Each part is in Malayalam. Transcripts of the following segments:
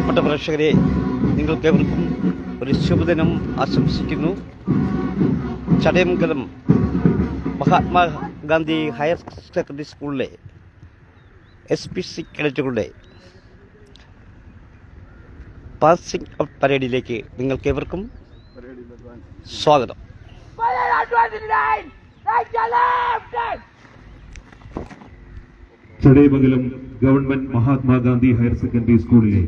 പ്രിയപ്പെട്ട പ്രേക്ഷകരെ, നിങ്ങൾക്കേവർക്കും ഒരു ശുഭദിനം ആശംസിക്കുന്നു. ചടയമംഗലം മഹാത്മാഗാന്ധി ഹയർ സെക്കൻഡറി സ്കൂളിലെ SPC കേഡറ്റുകളുടെ പാസിംഗ് ഔട്ട് പരേഡിലേക്ക് നിങ്ങൾക്കേവർക്കും സ്വാഗതം. Chadayamangalam government Mahatma Gandhi higher secondary സ്കൂളിലെ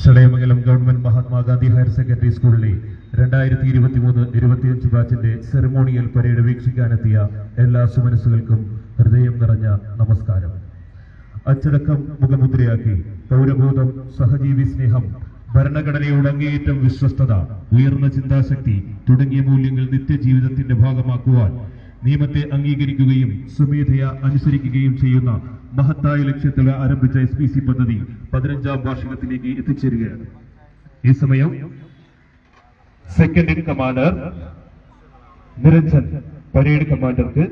Chadayamangalam government Mahatma Gandhi higher secondary സ്കൂളിലെ 2023-25 ബാച്ചിന്റെ സെറമോണിയൽ പരേഡ് വീക്ഷിക്കാനെത്തിയ എല്ലാ സുമനസ്സുകൾക്കും ഹൃദയം നിറഞ്ഞ നമസ്കാരം. അച്ചടക്കം മുഖമുദ്രയാക്കി പൗരബോധം, സഹജീവി സ്നേഹം, ഭരണഘടനയോട് അങ്ങേയറ്റം വിശ്വസ്തത, ഉയർന്ന ചിന്താശക്തി തുടങ്ങിയ മൂല്യങ്ങൾ നിത്യജീവിതത്തിന്റെ ഭാഗമാക്കുവാൻ നിയമത്തെ അംഗീകരിക്കുകയും സ്വമേധയാ അനുസരിക്കുകയും ചെയ്യുന്ന മഹത്തായ ലക്ഷ്യത്തിൽ ആരംഭിച്ച SPC പദ്ധതി 15ാം വാർഷികത്തിലേക്ക് എത്തിച്ചേരുകയാണ്. ഈ സമയം second in commander Niranjan parade കമാൻഡർക്ക്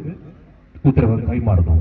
ഉത്തരവ് കൈമാറുന്നു.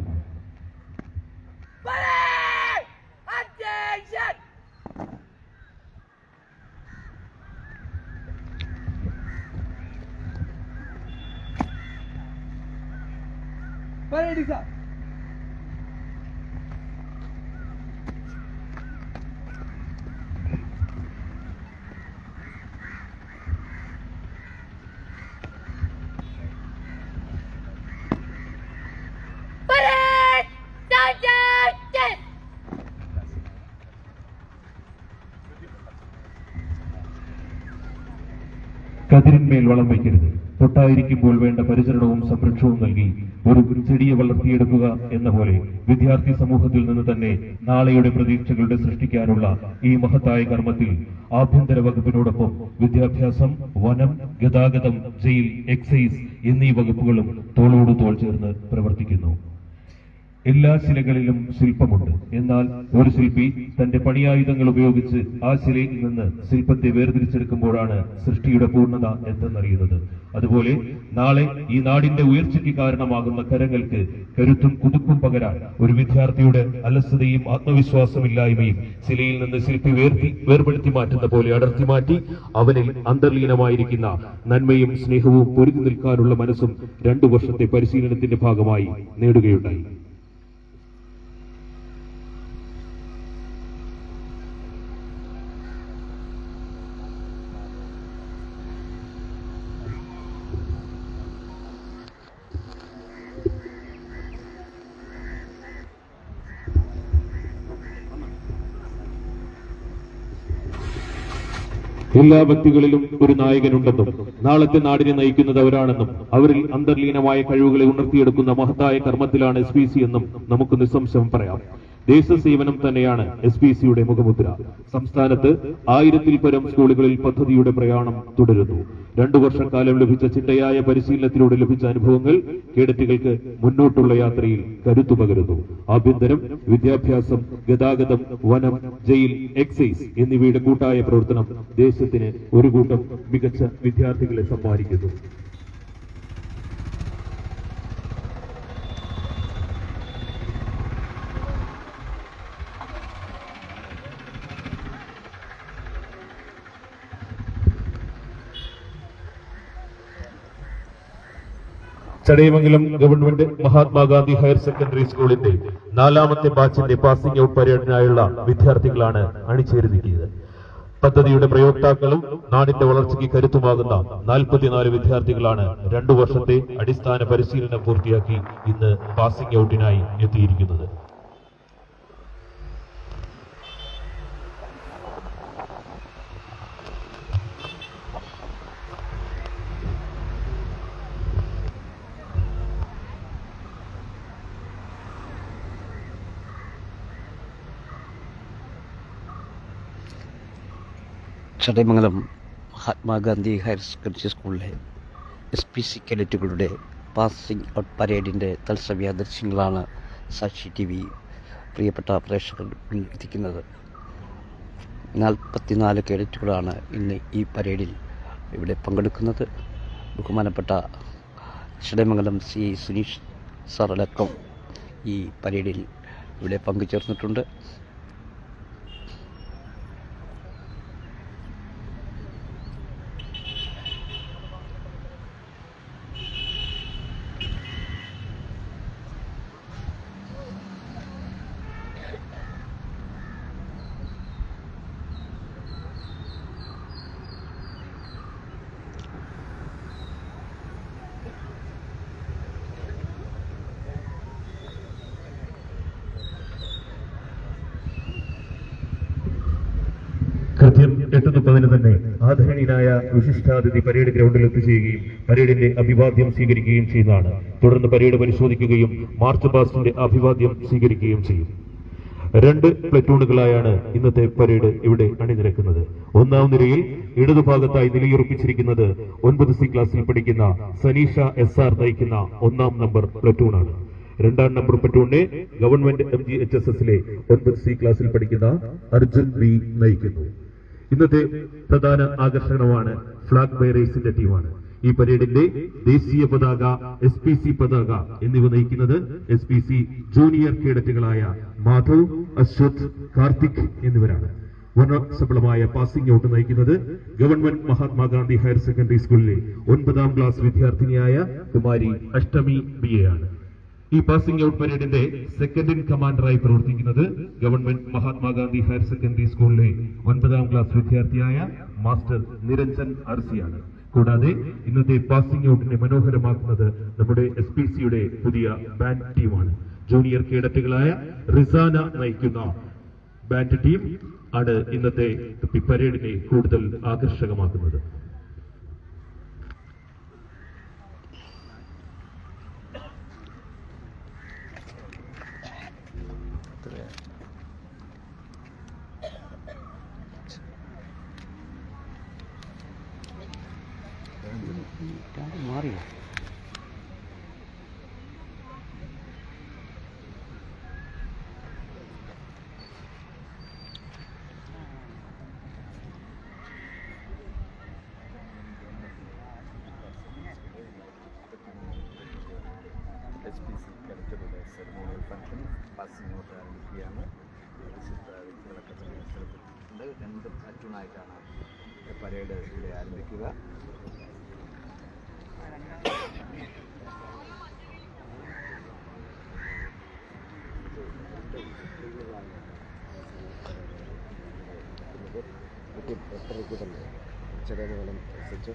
കതിരിന്മേൽ വളം വയ്ക്കരുത്. തൊട്ടായിരിക്കുമ്പോൾ വേണ്ട പരിചരണവും സംരക്ഷണവും നൽകി ഒരു ചെടിയെ വളർത്തിയെടുക്കുക എന്ന പോലെ വിദ്യാർത്ഥി സമൂഹത്തിൽ നിന്ന് തന്നെ നാളെയുടെ പ്രതീക്ഷകളുടെ സൃഷ്ടിക്കാനുള്ള ഈ മഹത്തായ കർമ്മത്തിൽ ആഭ്യന്തര വകുപ്പിനോടൊപ്പം വിദ്യാഭ്യാസം, വനം, ഗതാഗതം, ജയിൽ, എക്സൈസ് എന്നീ വകുപ്പുകളും തോളോട് തോൾ ചേർന്ന് പ്രവർത്തിക്കുന്നു. എല്ലാ ശിലകളിലും ശില്പമുണ്ട്. എന്നാൽ ഒരു ശില്പി തന്റെ പണിയായുധങ്ങൾ ഉപയോഗിച്ച് ആ ശിലയിൽ നിന്ന് ശില്പത്തെ വേർതിരിച്ചെടുക്കുമ്പോഴാണ് സൃഷ്ടിയുടെ പൂർണ്ണത എന്തെന്നറിയുന്നത്. അതുപോലെ നാളെ ഈ നാടിന്റെ ഉയർച്ചയ്ക്ക് കാരണമാകുന്ന കരങ്ങൾക്ക് കരുത്തും കുതുക്കും പകരാൻ ഒരു വിദ്യാർത്ഥിയുടെ അലസതയും ആത്മവിശ്വാസമില്ലായ്മയും ശിലയിൽ നിന്ന് ശില്പി വേർപെടുത്തി മാറ്റുന്ന പോലെ അടർത്തി മാറ്റി അവനിൽ അന്തർലീനമായിരിക്കുന്ന നന്മയും സ്നേഹവും പൊരുതി നിൽക്കാനുള്ള മനസ്സും 2 വർഷത്തെ പരിശീലനത്തിന്റെ ഭാഗമായി നേടുകയുണ്ടായി. എല്ലാ വ്യക്തികളിലും ഒരു നായകനുണ്ടെന്നും നാളത്തെ നാടിനെ നയിക്കുന്നത് അവരാണെന്നും അവരിൽ അന്തർലീനമായ കഴിവുകളെ ഉണർത്തിയെടുക്കുന്ന മഹത്തായ കർമ്മത്തിലാണ് SPC എന്നും നമുക്ക് നിസ്സംശയം പറയാം. ദേശസേവനം തന്നെയാണ് SPCയുടെ മുഖമുദ്ര. സംസ്ഥാനത്ത് 1000-ൽ പരം സ്കൂളുകളിൽ പദ്ധതിയുടെ പ്രയാണം തുടരുന്നു. 2 വർഷക്കാലം ലഭിച്ച ചിട്ടയായ പരിശീലനത്തിലൂടെ ലഭിച്ച അനുഭവങ്ങൾ കേഡറ്റുകൾക്ക് മുന്നോട്ടുള്ള യാത്രയിൽ കരുത്തു പകരുന്നു. ആഭ്യന്തരം, വിദ്യാഭ്യാസം, ഗതാഗതം, വനം, ജയിൽ, എക്സൈസ് എന്നിവയുടെ കൂട്ടായ പ്രവർത്തനം ദേശത്തിന് ഒരു കൂട്ടം മികച്ച വിദ്യാർത്ഥികളെ സമ്മാനിക്കുന്നു. Chadayamangalam government Mahatma Gandhi higher secondary സ്കൂളിന്റെ 4ാമത്തെ ബാച്ചിന്റെ പാസിംഗ് ഔട്ട് പരേഡിനായുള്ള വിദ്യാർത്ഥികളാണ് അണിചേരുന്നത്. പദ്ധതിയുടെ പ്രയോക്താക്കളും നാടിന്റെ വളർച്ചയ്ക്ക് കരുത്തുമാകുന്ന 44 വിദ്യാർത്ഥികളാണ് 2 വർഷത്തെ അടിസ്ഥാന പരിശീലനം പൂർത്തിയാക്കി ഇന്ന് പാസിംഗ് ഔട്ടിനായി എത്തിയിരിക്കുന്നത്. ചടയമംഗലം മഹാത്മാഗാന്ധി ഹയർ സെക്കൻഡറി സ്കൂളിലെ SPC കേഡറ്റുകളുടെ പാസിംഗ് ഔട്ട് പരേഡിൻ്റെ തത്സമയ ദൃശ്യങ്ങളാണ് സാക്ഷി TV പ്രിയപ്പെട്ട പ്രേക്ഷകർ എത്തിക്കുന്നത്. 44 കേഡറ്റുകളാണ് ഇന്ന് ഈ പരേഡിൽ ഇവിടെ പങ്കെടുക്കുന്നത്. ബഹുമാനപ്പെട്ട ചടയമംഗലം CI സുനീഷ് സാറടക്കം ഈ പരേഡിൽ ഇവിടെ പങ്കുചേർന്നിട്ടുണ്ട്. കൃത്യം 8:30 തന്നെ ആദരണീയനായ വിശിഷ്ടാതിഥി പരേഡ് ഗ്രൗണ്ടിൽ എത്തിച്ചേരുകയും പരേഡിന്റെ അഭിവാദ്യം സ്വീകരിക്കുകയും ചെയ്യുന്നതാണ്. തുടർന്ന് പരേഡ് പരിശോധിക്കുകയും മാർച്ച് പാസ്റ്റിന്റെ അഭിവാദ്യം സ്വീകരിക്കുകയും ചെയ്യും. 2 പ്ലറ്റൂണുകളായാണ് ഇന്നത്തെ പരേഡ് ഇവിടെ അണിനിരക്കുന്നത്. ഒന്നാം നിരയിൽ ഇടതുഭാഗത്തായി നിലയുറപ്പിച്ചിരിക്കുന്നത് 9C ക്ലാസ്സിൽ പഠിക്കുന്ന സനീഷ SR നയിക്കുന്ന 1ാം നമ്പർ പ്ലറ്റൂണാണ്. 2ാം നമ്പർ പ്ലറ്റൂണിനെ ഗവൺമെന്റ് MGHSSലെ 9C ക്ലാസ്സിൽ പഠിക്കുന്ന അർജുൻ B നയിക്കുന്നു. ഇന്നത്തെ പ്രധാന ആകർഷണമാണ് ഫ്ലാഗ് ബെയറേഴ്സിന്റെ ടീമാണ്. ഈ പരേഡിന്റെ ദേശീയ പതാക, SPC പതാക എന്നിവ നയിക്കുന്നത് SPC ജൂനിയർ കേഡറ്റുകളായ മാധവ്, അശ്വത്, കാർത്തിക് എന്നിവരാണ്. വർണ്ണശബളമായ പാസിംഗ് ഔട്ട് നയിക്കുന്നത് ഗവൺമെന്റ് മഹാത്മാഗാന്ധി ഹയർ സെക്കൻഡറി സ്കൂളിലെ 9ാം ക്ലാസ് വിദ്യാർത്ഥിനിയായ കുമാരി അഷ്ടമി BA ആണ്. ഈ പാസിംഗ് ഔട്ട് പരേഡിന്റെ സെക്കൻഡ് ഇൻ കമാൻഡറായി പ്രവർത്തിക്കുന്നത് ഗവൺമെന്റ് മഹാത്മാഗാന്ധി ഹയർ സെക്കൻഡറി സ്കൂളിലെ 9ാം ക്ലാസ് വിദ്യാർത്ഥിയായ മാസ്റ്റർ നിരഞ്ജൻ അർസിയാണ്. കൂടാതെ ഇന്നത്തെ പാസിംഗ് ഔട്ടിനെ മനോഹരമാക്കുന്നത് നമ്മുടെ SPCയുടെ പുതിയ ബാൻഡ് ടീമാണ്. ജൂനിയർ കേഡറ്റുകളായ റിസാന നയിക്കുന്ന ബാൻഡ് ടീം ആണ് ഇന്നത്തെ പരേഡിനെ കൂടുതൽ ആകർഷകമാക്കുന്നത്. മാറിയോ? SPC കേഡറ്റുകളുടെ സെറിമോണിയൽ ഫംഗ്ഷൻ പാസിംഗ് ഔട്ട് ആരംഭിക്കുകയാണ്. വിശിഷ്ട വ്യക്തികളൊക്കെ തന്നെ സ്ഥലത്തുണ്ട്. 2 പ്ലാറ്റൂണായിട്ടാണ് പരേഡ് ഇവിടെ ആരംഭിക്കുക. ചടയമംഗലം SHO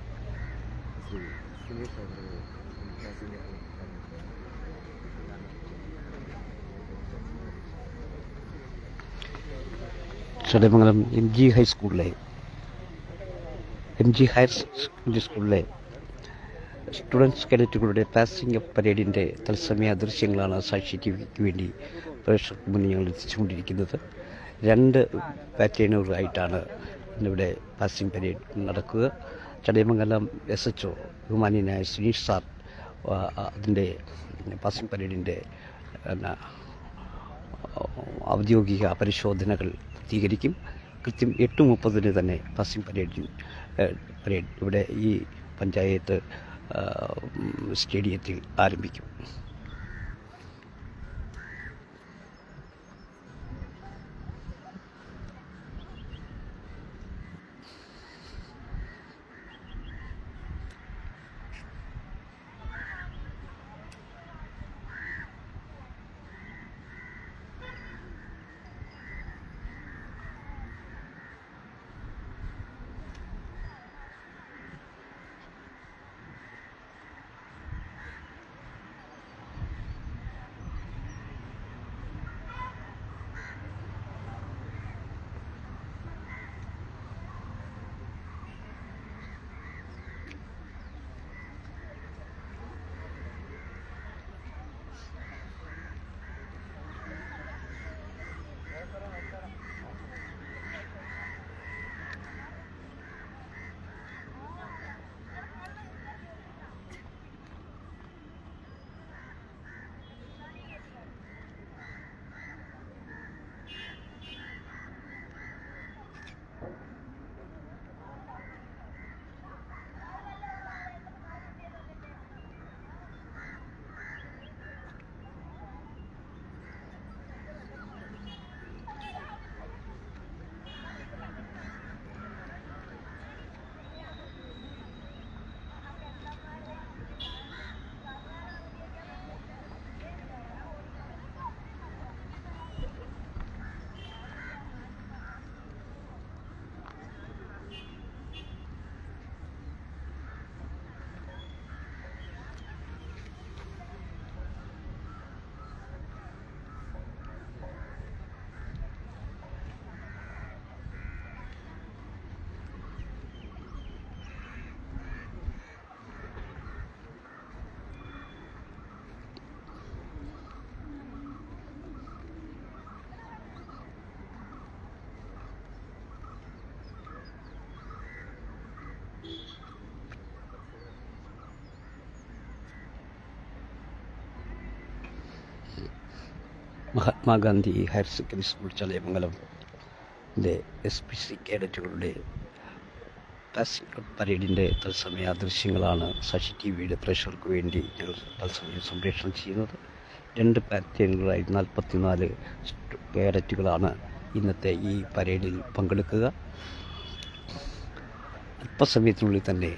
ശ്രീ സുനീഷ് അവരുടെ ചടയമംഗലം MG ഹയർ സെക്കൻഡറി സ്കൂളിലെ സ്റ്റുഡൻസ് കേഡറ്റുകളുടെ പാസിംഗ് ഔട്ട് പരേഡിൻ്റെ തത്സമയ ദൃശ്യങ്ങളാണ് സാക്ഷി TVക്ക് വേണ്ടി പ്രേക്ഷകർക്ക് മുന്നിൽ ഞങ്ങൾ എത്തിച്ചുകൊണ്ടിരിക്കുന്നത്. 2 പാറ്റേണുകളായിട്ടാണ് ഇന്നിവിടെ പാസിംഗ് പരേഡ് നടക്കുക. ചടയമംഗലം SHO ബഹുമാന്യനായ സുനീഷ് സാർ അതിൻ്റെ പാസിംഗ് പരേഡിൻ്റെ ഔദ്യോഗിക പരിശോധനകൾ പൂർത്തീകരിക്കും. കൃത്യം 8:30 തന്നെ പാസിംഗ് പരേഡ് ഇവിടെ ഈ പഞ്ചായത്ത് സ്റ്റേഡിയത്തിൽ ആരംഭിക്കും. മഹാത്മാഗാന്ധി ഹയർ സെക്കൻഡറി സ്കൂൾ ചടയമംഗലത്തിൻ്റെ SPC കേഡറ്റുകളുടെ പാസിംഗ് ഔട്ട് പരേഡിൻ്റെ തത്സമയ ദൃശ്യങ്ങളാണ് സാക്ഷി TV-യുടെ പ്രേക്ഷകർക്ക് വേണ്ടി ഞങ്ങൾ തത്സമയം സംപ്രേഷണം ചെയ്യുന്നത്. 2 ബാറ്റലിയനുകളായി 44 കേഡറ്റുകളാണ് ഇന്നത്തെ ഈ പരേഡിൽ പങ്കെടുക്കുക. അല്പസമയത്തിനുള്ളിൽ തന്നെ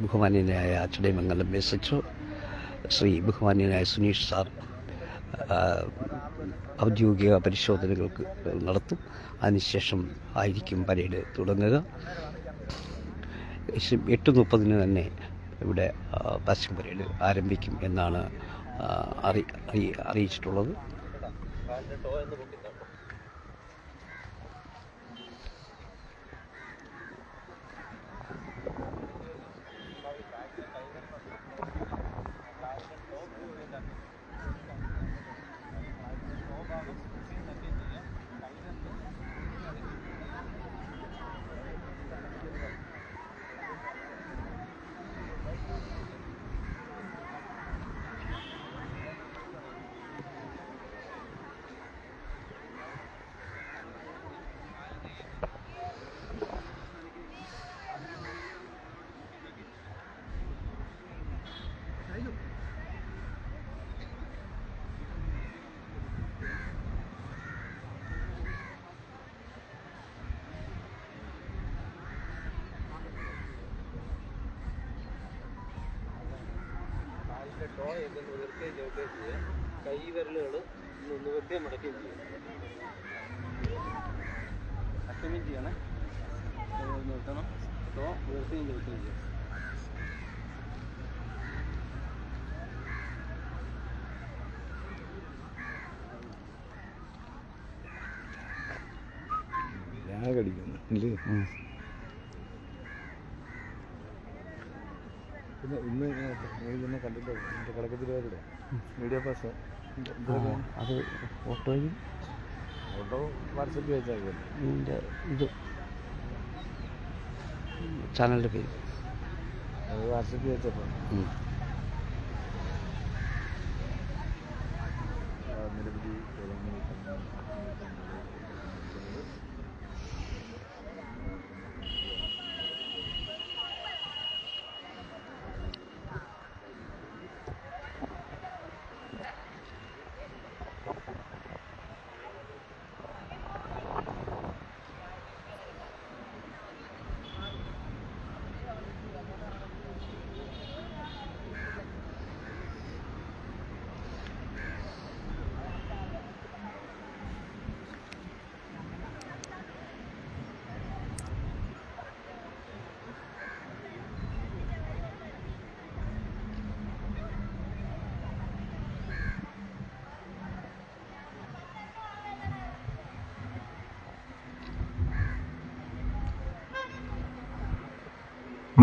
ബഹുമാന്യനായ ചടയമംഗലം SHO ശ്രീ ബഹുമാന്യനായ സുനീഷ് സാർ ഔദ്യോഗിക പരിശോധനകൾക്ക് നടത്തും. അതിനുശേഷം ആയിരിക്കും പരേഡ് തുടങ്ങുക. 8:30 തന്നെ ഇവിടെ പാസിംഗ് പരേഡ് ആരംഭിക്കും എന്നാണ് അറിയിച്ചിട്ടുള്ളത്. കൈ വിരലുകൾ നിവർത്തി മടക്കുകയും ചെയ്യും. അറ്റമിയും ചെയ്യണേ, നിർത്തണം. ഉയർത്തുകയും ചവിട്ടുകയും ചെയ്യും. കടിക്കുന്നു ഇല്ലേ? പിന്നെ ഇന്ന് കണ്ടിട്ട് കളക്കത്തിലൂടെ മീഡിയ പാസ് അത് ഓട്ടോ വാട്സപ്പിൽ വെച്ചാൽ ഇത് ചാനലിൻ്റെ പേര് അത് വാട്സപ്പിൽ വെച്ചപ്പോൾ നിരവധി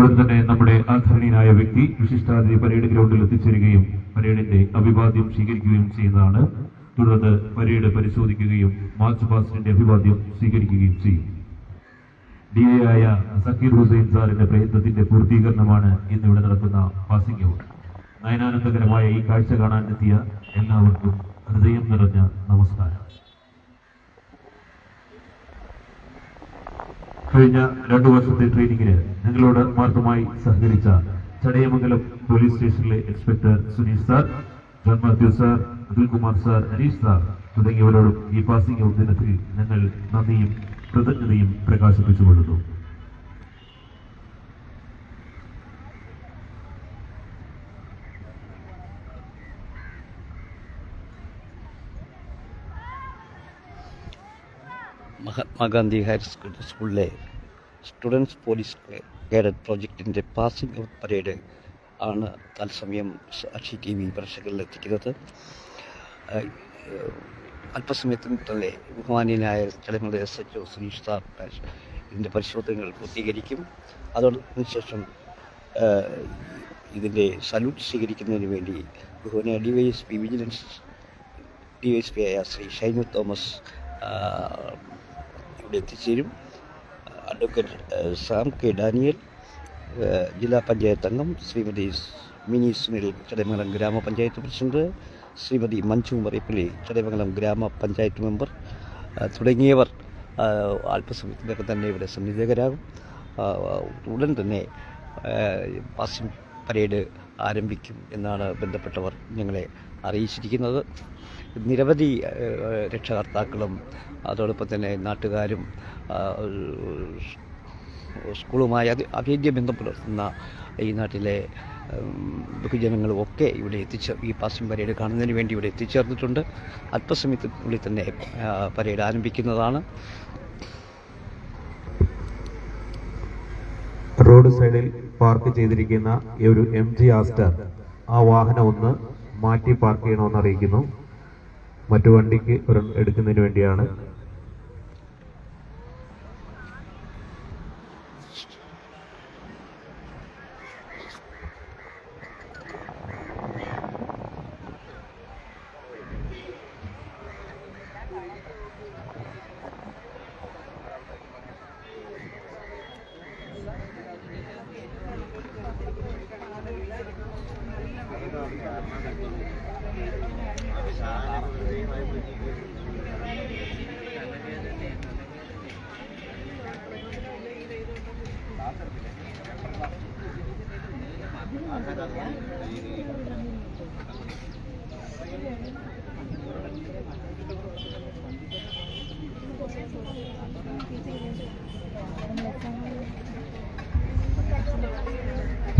ഉടൻ തന്നെ നമ്മുടെ ആദരണീയനായ വ്യക്തി വിശിഷ്ടാതിഥി പരേഡ് ഗ്രൗണ്ടിൽ എത്തിച്ചേരുകയും പരേഡിന്റെ അഭിവാദ്യം സ്വീകരിക്കുകയും ചെയ്യുന്നതാണ്. തുടർന്ന് പരേഡ് പരിശോധിക്കുകയും മാർച്ച് പാസ്റ്റിന്റെ അഭിവാദ്യം സ്വീകരിക്കുകയും ചെയ്യും. DA ആയ സക്കീർ ഹുസൈൻ സാറിന്റെ പ്രയത്നത്തിന്റെ പൂർത്തീകരണമാണ് ഇന്നിവിടെ നടക്കുന്ന പാസിംഗ് ഔട്ട്. നയനാനന്ദകരമായ ഈ കാഴ്ച കാണാനെത്തിയ എല്ലാവർക്കും ഹൃദയം നിറഞ്ഞ നമസ്കാരം. കഴിഞ്ഞ 2 വർഷത്തെ ട്രെയിനിങ്ങിന് ഞങ്ങളോട് ആത്മാർത്ഥമായി സഹകരിച്ച ചടയമംഗലം പോലീസ് സ്റ്റേഷനിലെ inspector Suneesh sir, John Mathew sir, Atulkumar sir, Harish sir തുടങ്ങിയവരോടും ഈ പാസിംഗ് ഔട്ട് ദിനത്തിൽ ഞങ്ങൾ നന്ദിയും കൃതജ്ഞതയും പ്രകാശിപ്പിച്ചുകൊള്ളുന്നു. മഹാത്മാഗാന്ധി ഹയർ സെക്കൻഡറി സ്കൂളിലെ സ്റ്റുഡൻസ് പോലീസ് കേഡറ്റ് പ്രോജക്റ്റിൻ്റെ പാസിംഗ് ഔട്ട് പരേഡ് ആണ് തത്സമയം സാക്ഷി TV പ്രേക്ഷകരിൽ എത്തിക്കുന്നത്. അല്പസമയത്തിന് തന്നെ ബഹുമാന്യനായ ചടയമംഗലം SHO സുനീഷ് സാർ ഇതിൻ്റെ പരിശോധനകൾ പൂർത്തീകരിക്കും. അതിനുശേഷം ഇതിൻ്റെ സല്യൂട്ട് സ്വീകരിക്കുന്നതിന് വേണ്ടി ബഹുമാന്യ DYSP ആയ ശ്രീ ഷൈനു തോമസ് ഇവിടെ എത്തിച്ചേരും. അഡ്വക്കേറ്റ് സാം കെ ഡാനിയൽ, ജില്ലാ പഞ്ചായത്ത് അംഗം ശ്രീമതി മിനി സുനിൽ, ചടയമംഗലം ഗ്രാമപഞ്ചായത്ത് പ്രസിഡന്റ്, ശ്രീമതി മഞ്ജു മറിയപ്പള്ളി, ചടയമംഗലം ഗ്രാമപഞ്ചായത്ത് മെമ്പർ തുടങ്ങിയവർ അല്പസമയത്തിനകം തന്നെ ഇവിടെ സന്നിഹിതരാകും. ഉടൻ തന്നെ പാസിംഗ് പരേഡ് ആരംഭിക്കും എന്നാണ് ബന്ധപ്പെട്ടവർ ഞങ്ങളെ അറിയിച്ചിരിക്കുന്നത്. നിരവധി രക്ഷകർത്താക്കളും അതോടൊപ്പം തന്നെ നാട്ടുകാരും സ്കൂളുമായി അഭേദ്യ ബന്ധം പുലർത്തുന്ന ഈ നാട്ടിലെ ബഹുജനങ്ങളും ഒക്കെ ഇവിടെ ഈ പാസിംഗ് പരേഡ് കാണുന്നതിന് വേണ്ടി ഇവിടെ എത്തിച്ചേർന്നിട്ടുണ്ട്. അല്പസമയത്തിനുള്ളിൽ തന്നെ പരേഡ് ആരംഭിക്കുന്നതാണ്. റോഡ് സൈഡിൽ പാർക്ക് ചെയ്തിരിക്കുന്ന ഈ ഒരു MG ആസ്റ്റർ, ആ വാഹനം ഒന്ന് മാറ്റി പാർക്ക് ചെയ്യണമെന്ന് അറിയിക്കുന്നു. മറ്റു വണ്ടിക്ക് എടുക്കുന്നതിന് വേണ്ടിയാണ്.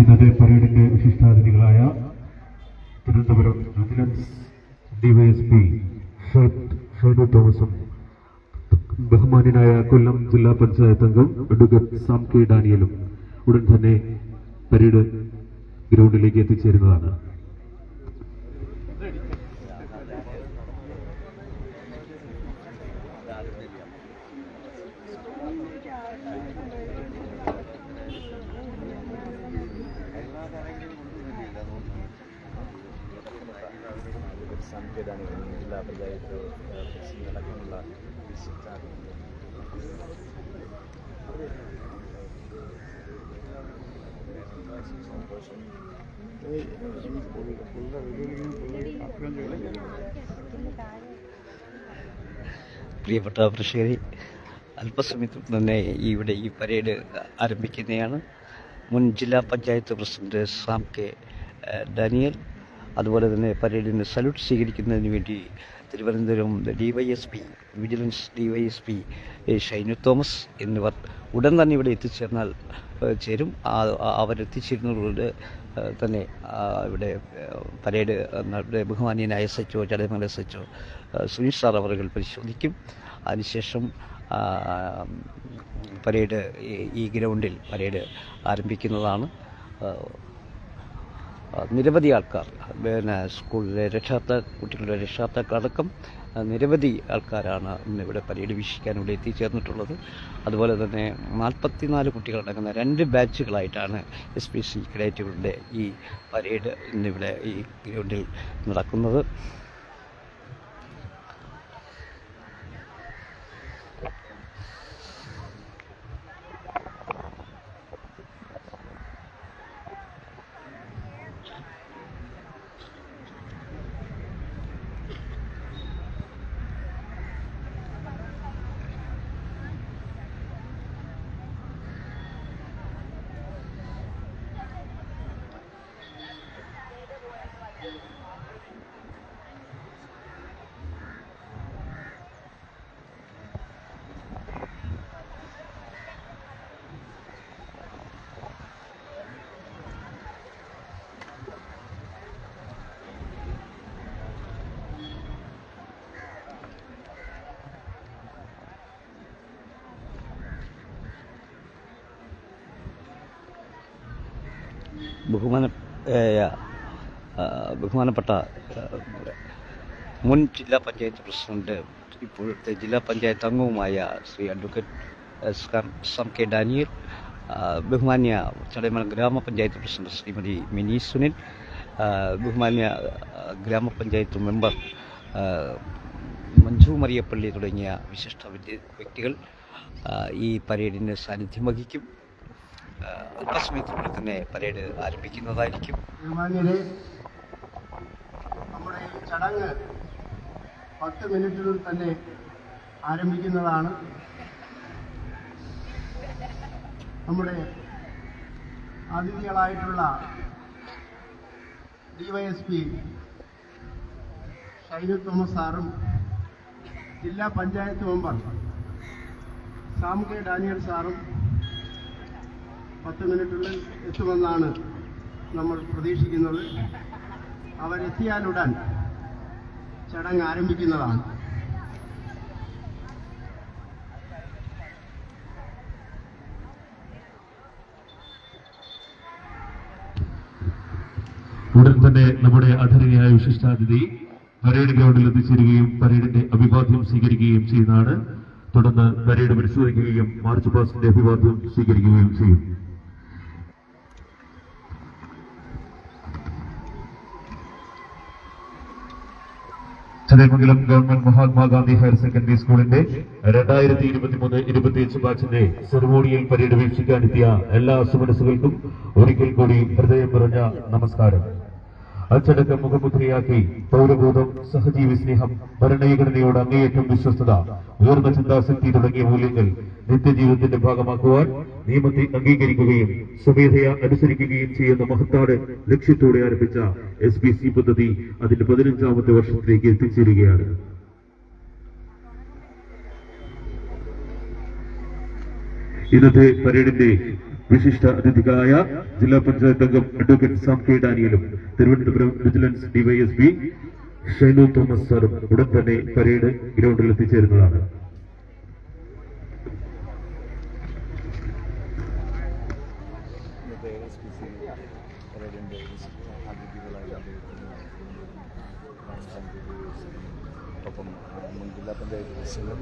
ഇന്നത്തെ പരേഡിന്റെ വിശിഷ്ടാതിഥികളായ തിരുവനന്തപുരം വിജിലൻസ് DYSP ഷൈനു തോമസും ബഹുമാന്യനായ കൊല്ലം ജില്ലാ പഞ്ചായത്ത് അംഗം അഡ്വക്കേറ്റ് സാം കെ ഡാനിയലും ഉടൻ തന്നെ പരേഡ് ഗ്രൗണ്ടിലേക്ക് എത്തിച്ചേരുന്നതാണ്. ജില്ലാ പഞ്ചായത്ത് അടക്കമുള്ള പ്രിയപ്പെട്ട പ്രേക്ഷകരെ, അല്പസമയത്തിൽ തന്നെ ഇവിടെ ഈ പരേഡ് ആരംഭിക്കുന്നതാണ്. മുൻ ജില്ലാ panchayat president Sam K Daniel, അതുപോലെ തന്നെ പരേഡിന് സല്യൂട്ട് സ്വീകരിക്കുന്നതിന് വേണ്ടി Thiruvananthapuram DYSP vigilance DYSP Shinu Thomas എന്നിവർ ഉടൻ തന്നെ ഇവിടെ ചേരും. അവരെത്തിച്ചേരുന്നതോട് തന്നെ ഇവിടെ പരേഡ് ബഹുമാന്യനായ SHO Chadayamangalam SHO Sunil sir അവറുകൾ പരിശോധിക്കും. അതിനുശേഷം പരേഡ് ഈ ഗ്രൗണ്ടിൽ പരേഡ് ആരംഭിക്കുന്നതാണ്. നിരവധി ആൾക്കാർ, സ്കൂളിലെ കുട്ടികളുടെ രക്ഷാകർത്താക്കളടക്കം നിരവധി ആൾക്കാരാണ് ഇന്നിവിടെ പരേഡ് വീക്ഷിക്കാൻ ഇവിടെ എത്തിച്ചേർന്നിട്ടുള്ളത്. അതുപോലെ തന്നെ 44 കുട്ടികളടങ്ങുന്ന 2 ബാച്ചുകളായിട്ടാണ് SPC കേഡറ്റുകളുടെ ഈ പരേഡ് ഇന്നിവിടെ ഈ ഗ്രൗണ്ടിൽ നടക്കുന്നത്. ബഹുമാനപ്പെട്ട മുൻ ജില്ലാ പഞ്ചായത്ത് പ്രസിഡന്റ്, ഇപ്പോഴത്തെ ജില്ലാ പഞ്ചായത്ത് അംഗവുമായ Shri advocate Sam K Daniel, ബഹുമാന്യ ചടയമംഗലം ഗ്രാമപഞ്ചായത്ത് പ്രസിഡന്റ് ശ്രീമതി മിനി സുനിൽ, ബഹുമാന്യ ഗ്രാമപഞ്ചായത്ത് മെമ്പർ മഞ്ജു മറിയപ്പള്ളി തുടങ്ങിയ വിശിഷ്ട വ്യക്തികൾ ഈ പരേഡിന് സാന്നിധ്യം വഹിക്കും. അല്പസമയത്തിനുള്ളിൽ തന്നെ പരേഡ് ആരംഭിക്കുന്നതായിരിക്കും. ബഹുമാന്യരെ, നമ്മുടെ ചടങ്ങ് 10 മിനിറ്റിൽ തന്നെ ആരംഭിക്കുന്നതാണ്. നമ്മുടെ അതിഥികളായിട്ടുള്ള DYSP ഷൈനു തോമസ് സാറും ജില്ലാ panchayat member Sam K Daniel സാറും 10 മിനിറ്റുള്ളിൽ എത്തുമെന്നാണ് നമ്മൾ പ്രതീക്ഷിക്കുന്നത്. അവരെത്തിയാലുടൻ ചടങ്ങ് ആരംഭിക്കുന്നതാണ്. ഉടൻ തന്നെ നമ്മുടെ ആദരണീയായ വിശിഷ്ടാതിഥി പരേഡ് ഗ്രൗണ്ടിൽ എത്തിച്ചേരുകയും പരേഡിന്റെ അഭിവാദ്യം സ്വീകരിക്കുകയും ചെയ്യുന്നതാണ്. തുടർന്ന് പരേഡ് പരിശോധിക്കുകയും മാർച്ച് പാസ്റ്റിന്റെ അഭിവാദ്യം സ്വീകരിക്കുകയും ചെയ്യും. Chadayamangalam government Mahatma Gandhi higher secondary സ്കൂളിന്റെ 2023-25 ബാച്ചിന്റെ സെറമോണിയൽ പരേഡ് വീക്ഷിക്കാനെത്തിയ എല്ലാ സുമനസുകൾക്കും ഒരിക്കൽ കൂടി ഹൃദയം നിറഞ്ഞ നമസ്കാരം. അച്ചടക്കം മുഖമുദ്രയാക്കി പൗരബോധം, സഹജീവി സ്നേഹം, ഭരണഘടനയോട് അങ്ങേയറ്റം വിശ്വസ്തത, ഉയർന്ന ചിന്താശക്തി തുടങ്ങിയ മൂല്യങ്ങൾ നിത്യജീവിതത്തിന്റെ ഭാഗമാക്കുവാൻ നിയമത്തെ അംഗീകരിക്കുകയും സ്വമേധയാ അനുസരിക്കുകയും ചെയ്യുന്ന മഹത്താട് ലക്ഷ്യത്തോടെ ആരംഭിച്ച SBC പദ്ധതി അതിന്റെ 15ാമത്തെ വർഷത്തിലേക്ക് എത്തിച്ചേരുകയാണ്. ഇന്നത്തെ പരേഡിന്റെ വിശിഷ്ട അതിഥികളായ ജില്ലാ പഞ്ചായത്ത് അംഗം അഡ്വക്കേറ്റ് സാം കെ ഡാനിയലും തിരുവനന്തപുരം വിജിലൻസ് DYSP ഷൈനു തോമസ് സാറും ഉടൻ തന്നെ പരേഡ് ഗ്രൗണ്ടിൽ എത്തിച്ചേരുന്നതാണ്. ഒപ്പം മുൻ ജില്ലാ പഞ്ചായത്ത് പ്രസിഡന്റ്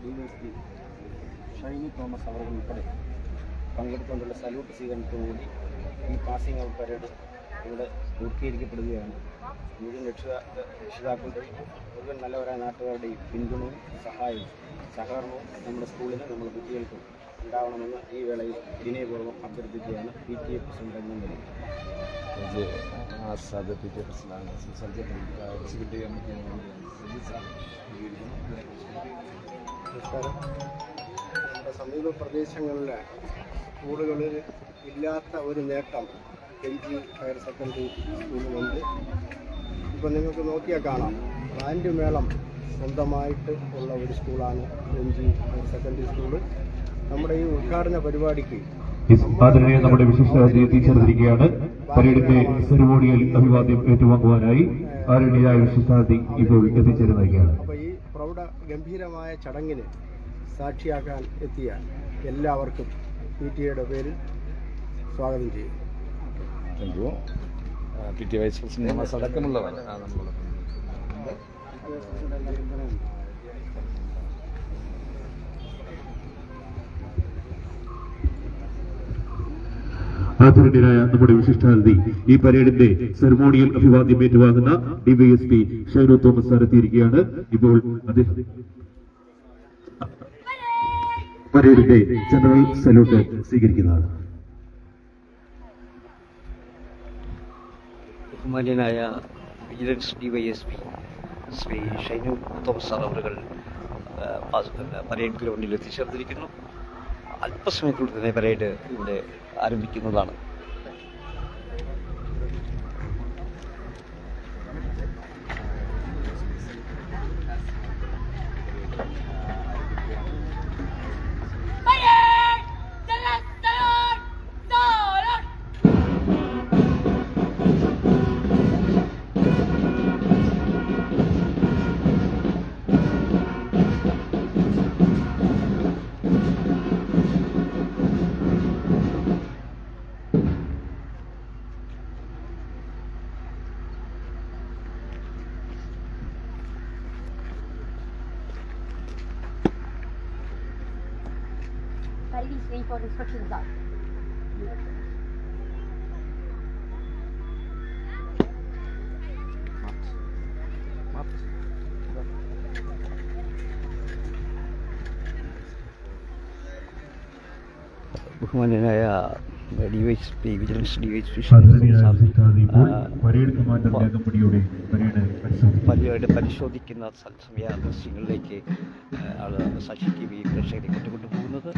DYSP ഷൈനു തോമസ് അവർ ഉൾപ്പെടെ പങ്കെടുത്തുകൊണ്ടുള്ള സല്യൂട്ട് സ്വീകരണത്തോടുകൂടി ഈ പാസിംഗ് ഔട്ട് പരേഡ് ഇവിടെ പൂർത്തീകരിക്കപ്പെടുകയാണ്. മുഴുവൻ രക്ഷിതാക്കളുടെയും മുഴുവൻ നല്ലവരായ നാട്ടുകാരുടെയും പിന്തുണയും സഹകരണവും നമ്മുടെ സ്കൂളിന് നമ്മുടെ കുട്ടികൾക്കും ഉണ്ടാവണമെന്ന് ഈ വേളയിൽ വിനയപൂർവ്വം അഭ്യർത്ഥിക്കുകയാണ് PTA പ്രസിഡന്റ് എന്ന നിലയിൽ. PTA പ്രസിഡന്റ് നമസ്കാരം. നമ്മുടെ സമീപ പ്രദേശങ്ങളിലെ സ്കൂളുകളിൽ ഇല്ലാത്ത ഒരു നേട്ടം KG ഹയർ സെക്കൻഡറി സ്കൂളിലുണ്ട്. ഇപ്പം നിങ്ങൾക്ക് നോക്കിയാൽ കാണാം, ബാൻഡ് മേളം സ്വന്തമായിട്ട് ഉള്ള ഒരു സ്കൂളാണ് KG ഹയർ സെക്കൻഡറി സ്കൂള്. നമ്മുടെ ഈ ഉദ്ഘാടന പരിപാടിക്ക് ആദരണീയ നമ്മുടെ വിശിഷ്ട എത്തിച്ചേർന്നിരിക്കുകയാണ്. പരേഡിന്റെ സെറിമോണിയൽ അഭിവാദ്യം ഏറ്റുവാങ്ങുവാനായി ആദരണീയായ വിശിഷ്ടാതിഥി ഇപ്പോൾ എത്തിച്ചേരുന്നതൊക്കെയാണ്. അപ്പോൾ ഈ പ്രൗഢ ഗംഭീരമായ ചടങ്ങിന് സാക്ഷിയാക്കാൻ എത്തിയ എല്ലാവർക്കും PTA പേരിൽ സ്വാഗതം ചെയ്യും. Thank you. PTA vice president അടക്കമുള്ളവർ ആദരണീയനായ നമ്മുടെ വിശിഷ്ടാതിഥി ഈ പരേഡിന്റെ സെറമോണിയൽ അഭിവാദ്യം ഏറ്റുവാങ്ങുന്ന ഡിവൈഎസ്പി ഷൈനു തോമസ് സാർ എത്തിയിരിക്കുകയാണ്. ഇപ്പോൾ അദ്ദേഹം പരേഡിന്റെ ജനറൽ സല്യൂട്ട് സ്വീകരിക്കുന്നതാണ്. ബഹുമാന്യനായ vigilance DYSP Shri Shainu Thomas sir അവർ പരേഡ് ഗ്രൗണ്ടിൽ എത്തിച്ചേർന്നിരിക്കുന്നു. അല്പസമയത്തിനുള്ളിൽ തന്നെ പരേഡ് ഇവിടെ ആരംഭിക്കുന്നതാണ്. Ladies, wait for instructions out. ബഹുമാന്യനായ DYSP vigilance DYSP parade commander മേഘപ്പടിയുടെ പരേഡ് പരിശോധിക്കുന്ന തത്സമയ ദൃശ്യങ്ങളിലേക്ക് സാക്ഷി ടി വി പ്രേക്ഷകരെ കൊണ്ടുപോകുന്നത്.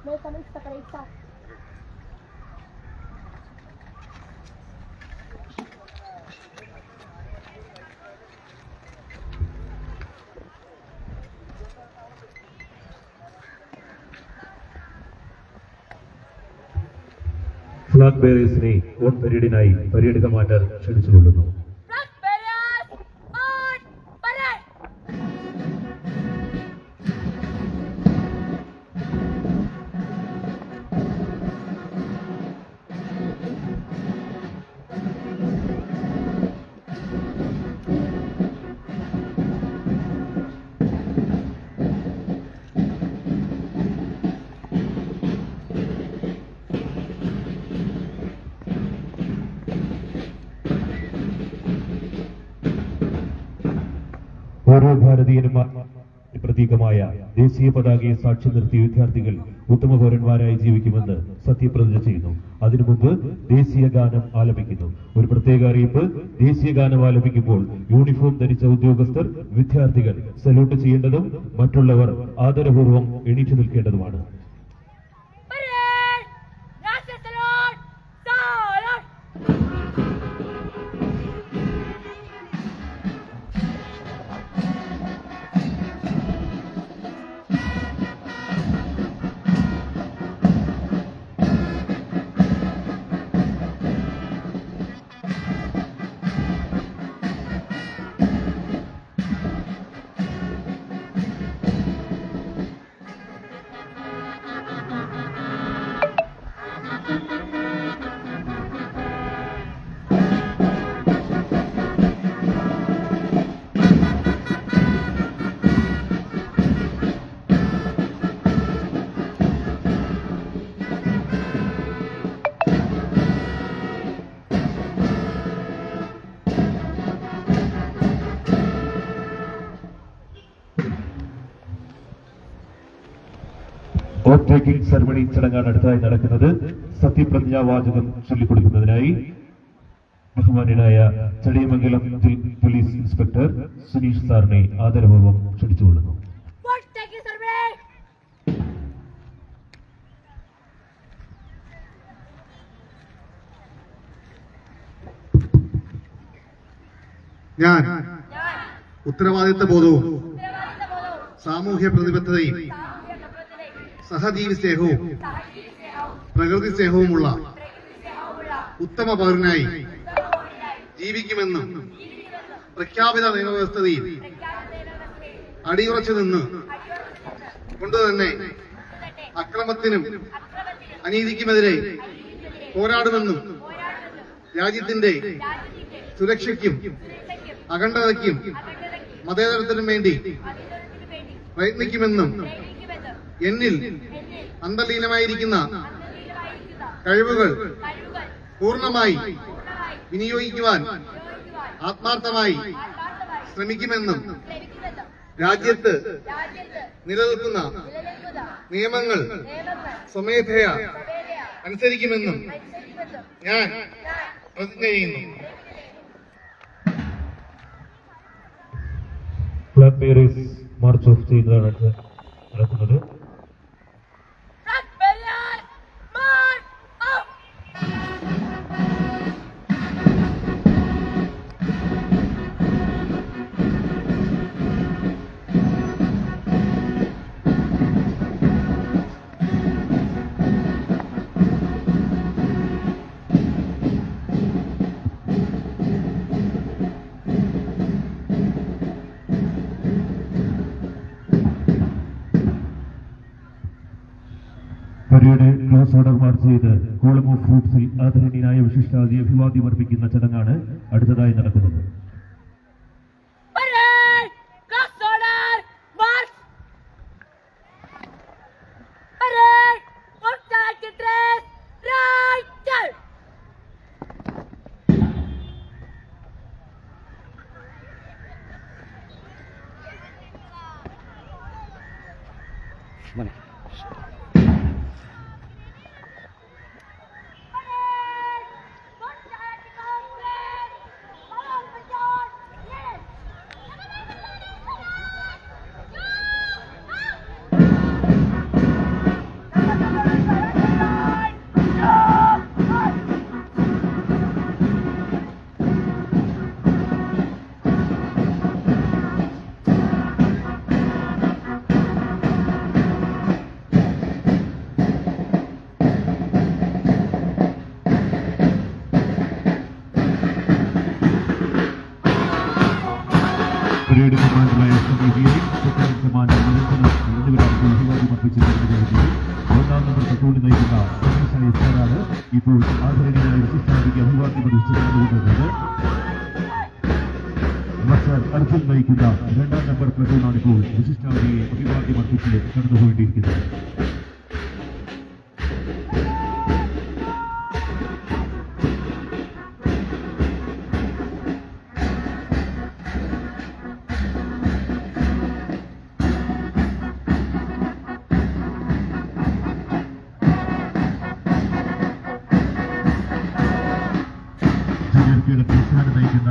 May kami separate sa. Flag ബെയറേഴ്സിനെ ഓൺ പരേഡിനായി പരേഡ് കമാൻഡർ ക്ഷണിച്ചുകൊള്ളുന്നു. ഓരോ ഭാരതീയനും പ്രതീകമായ ദേശീയ പതാകയെ സാക്ഷി നിർത്തിയ വിദ്യാർത്ഥികൾ ഉത്തമ പൗരന്മാരായി ജീവിക്കുമെന്ന് സത്യപ്രതിജ്ഞ ചെയ്യുന്നു. അതിനു മുമ്പ് ദേശീയ ഗാനം ആലപിക്കുന്നു. ഒരു പ്രത്യേക അറിയിപ്പ്: ദേശീയ ഗാനം ആലപിക്കുമ്പോൾ യൂണിഫോം ധരിച്ച ഉദ്യോഗസ്ഥർ വിദ്യാർത്ഥികൾ സല്യൂട്ട് ചെയ്യേണ്ടതും മറ്റുള്ളവർ ആദരപൂർവ്വം എണീറ്റു നിൽക്കേണ്ടതുമാണ്. ഓത്ത് ടേക്കിംഗ് സെറമണി ചടങ്ങാണ് അടുത്തതായി നടക്കുന്നത്. സത്യപ്രതിജ്ഞാവാചകം ചൊല്ലിക്കൊടുക്കുന്നതിനായി ബഹുമാന്യനായ ചടയമംഗലം പോലീസ് ഇൻസ്പെക്ടർ സുനീഷ് സാറിനെ ആദരപൂർവ്വം ക്ഷണിച്ചുകൊള്ളുന്നു. ഞാൻ ഉത്തരവാദിത്ത ബോധവും സാമൂഹ്യ പ്രതിബദ്ധതയും സഹജീവി സ്നേഹവും പ്രകൃതി സ്നേഹവുമുള്ള ഉത്തമ പൗരനായി ജീവിക്കുമെന്നും പ്രഖ്യാപിത നിയമവ്യവസ്ഥയിൽ അടിയുറച്ചു നിന്ന് കൊണ്ടുതന്നെ അക്രമത്തിനും അനീതിക്കുമെതിരെ പോരാടുമെന്നും രാജ്യത്തിന്റെ സുരക്ഷയ്ക്കും അഖണ്ഡതയ്ക്കും മതേതരത്തിനും വേണ്ടി പ്രയത്നിക്കുമെന്നും എന്നിൽ അന്തർലീനമായിരിക്കുന്ന കഴിവുകൾ പൂർണ്ണമായി വിനിയോഗിക്കുവാൻ ആത്മാർത്ഥമായി ശ്രമിക്കുമെന്നും രാജ്യത്ത് നിലനിൽക്കുന്ന നിയമങ്ങൾ സ്വമേധയാ അനുസരിക്കുമെന്നും ഞാൻ പ്രതിജ്ഞ ചെയ്യുന്നു. ഫ്ലാഗ് ബെയറേഴ്സ് മാർച്ച് ഓഫ് ചെയ്യുന്നതാണ് നടക്കുന്നത്. പരേഡ് ക്ലോസ് ഓർഡർ മാർച്ച് ചെയ്ത് കോളം ഓഫ് ഫ്രൂട്ട്സിൽ ആദരണീയനായ വിശിഷ്ടാതി അഭിവാദ്യം അർപ്പിക്കുന്ന ചടങ്ങാണ് അടുത്തതായി നടക്കുന്നത്. പരേഡ് കമാൻഡറായ കമാൻഡർ എന്നിവരാണ് അഭിവാദ്യം അർപ്പിച്ചിരിക്കുന്നത്. 1-ാം നമ്പർ പത്തോളി നയിക്കുന്ന സാറാണ് ഇപ്പോൾ ആദരണീയനായ വിശിഷ്ടാതിക്ക് അഭിവാദ്യം അർപ്പിച്ചിരിക്കുന്നത്. മസ്റ്റർ അർജുൻ നയിക്കുന്ന 2-ാം നമ്പർ പ്ലറ്റൂണാണ് ഇപ്പോൾ വിശിഷ്ടാതിയെ അഭിവാദ്യം അർപ്പിച്ച് കടന്നുപോയിട്ടിരിക്കുന്നത്. നയിക്കുന്ന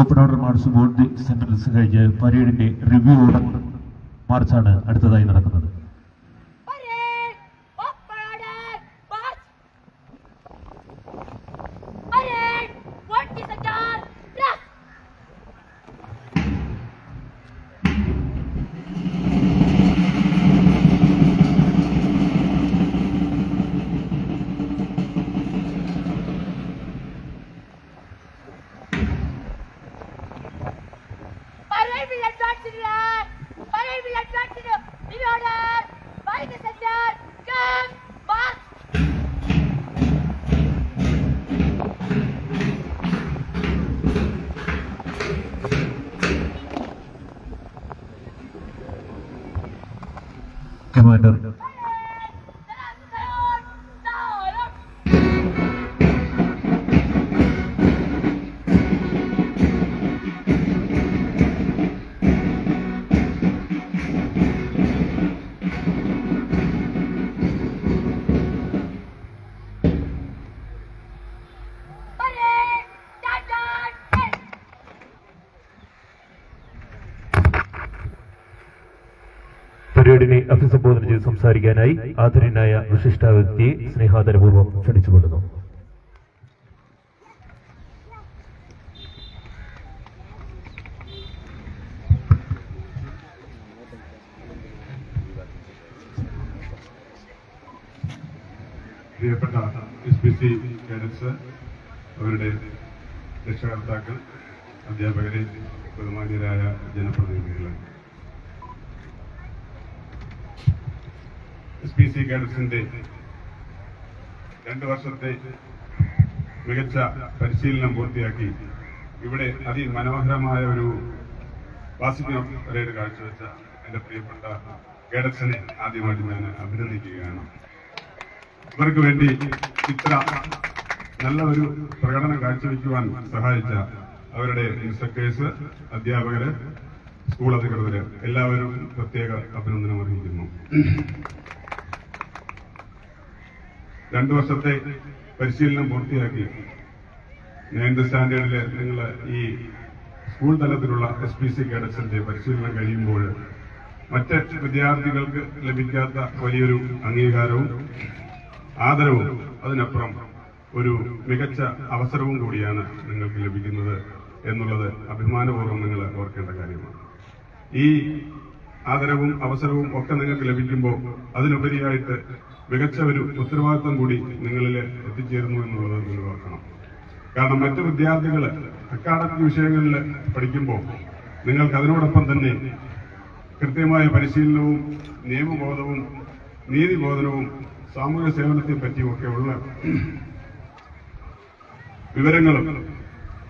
ഓപ്പൺ ഓർഡർ മാർച്ച് ബോർഡ് സെന്ററിൽസ് കഴിഞ്ഞ് പരേഡിന്റെ റിവ്യൂ ഓർഡർ മാർച്ചാണ് അടുത്തതായി നടക്കുന്നത്. കമാൻഡർ പരേഡിനെ അഭിസംബോധന ചെയ്ത് സംസാരിക്കാനായി ആദരണീയനായ വിശിഷ്ട വ്യക്തിയെ സ്നേഹാദരപൂർവ്വം ക്ഷണിച്ചുകൊള്ളുന്നു. പ്രിയപ്പെട്ട SPC കേഡറ്റ്സ്, അവരുടെ രക്ഷകർത്താക്കൾ, അധ്യാപകരെ, ബഹുമാന്യരായ ജനപ്രതിനിധികളെ, SPC കേഡറ്റ്സിന്റെ 2 വർഷത്തെ മികച്ച പരിശീലനം പൂർത്തിയാക്കി ഇവിടെ അതിമനോഹരമായ ഒരു പാസിംഗ് ഔട്ട് പരേഡ് കാഴ്ചവെച്ച എന്റെ പ്രിയപ്പെട്ട കേഡറ്റ്സിനെ ആദ്യമായിട്ട് ഞാൻ അഭിനന്ദിക്കുകയാണ്. ഇവർക്ക് വേണ്ടി ഇത്ര നല്ല ഒരു പ്രകടനം കാഴ്ചവെക്കുവാൻ സഹായിച്ച അവരുടെ ഇൻസ്ട്രക്ടേഴ്സ്, അധ്യാപകര്, സ്കൂൾ അധികൃതര് എല്ലാവരും പ്രത്യേക അഭിനന്ദനം അറിയിക്കുന്നു. 2 വർഷത്തെ പരിശീലനം പൂർത്തിയാക്കി 9th സ്റ്റാൻഡേർഡില് നിങ്ങൾ ഈ സ്കൂൾ തലത്തിലുള്ള SPC കേഡറ്റ്സിന്റെ പരിശീലനം കഴിയുമ്പോൾ മറ്റ് വിദ്യാർത്ഥികൾക്ക് ലഭിക്കാത്ത വലിയൊരു അംഗീകാരവും ആദരവും അതിനപ്പുറം ഒരു മികച്ച അവസരവും കൂടിയാണ് നിങ്ങൾക്ക് ലഭിക്കുന്നത് എന്നുള്ളത് അഭിമാനപൂർവ്വം നിങ്ങൾ ഓർക്കേണ്ട കാര്യമാണ്. ഈ ആദരവും അവസരവും ഒക്കെ നിങ്ങൾക്ക് ലഭിക്കുമ്പോൾ അതിനുപരിയായിട്ട് മികച്ച ഒരു ഉത്തരവാദിത്വം കൂടി നിങ്ങളിൽ എത്തിച്ചേരുന്നു എന്നുള്ളത് നിങ്ങൾ ഓർക്കണം. കാരണം മറ്റ് വിദ്യാർത്ഥികൾ അക്കാഡമിക് വിഷയങ്ങളിൽ പഠിക്കുമ്പോൾ നിങ്ങൾക്ക് അതിനോടൊപ്പം തന്നെ കൃത്യമായ പരിശീലനവും നിയമബോധവും നീതിബോധനവും സാമൂഹ്യ സേവനത്തെ പറ്റിയുമൊക്കെയുള്ള വിവരങ്ങളും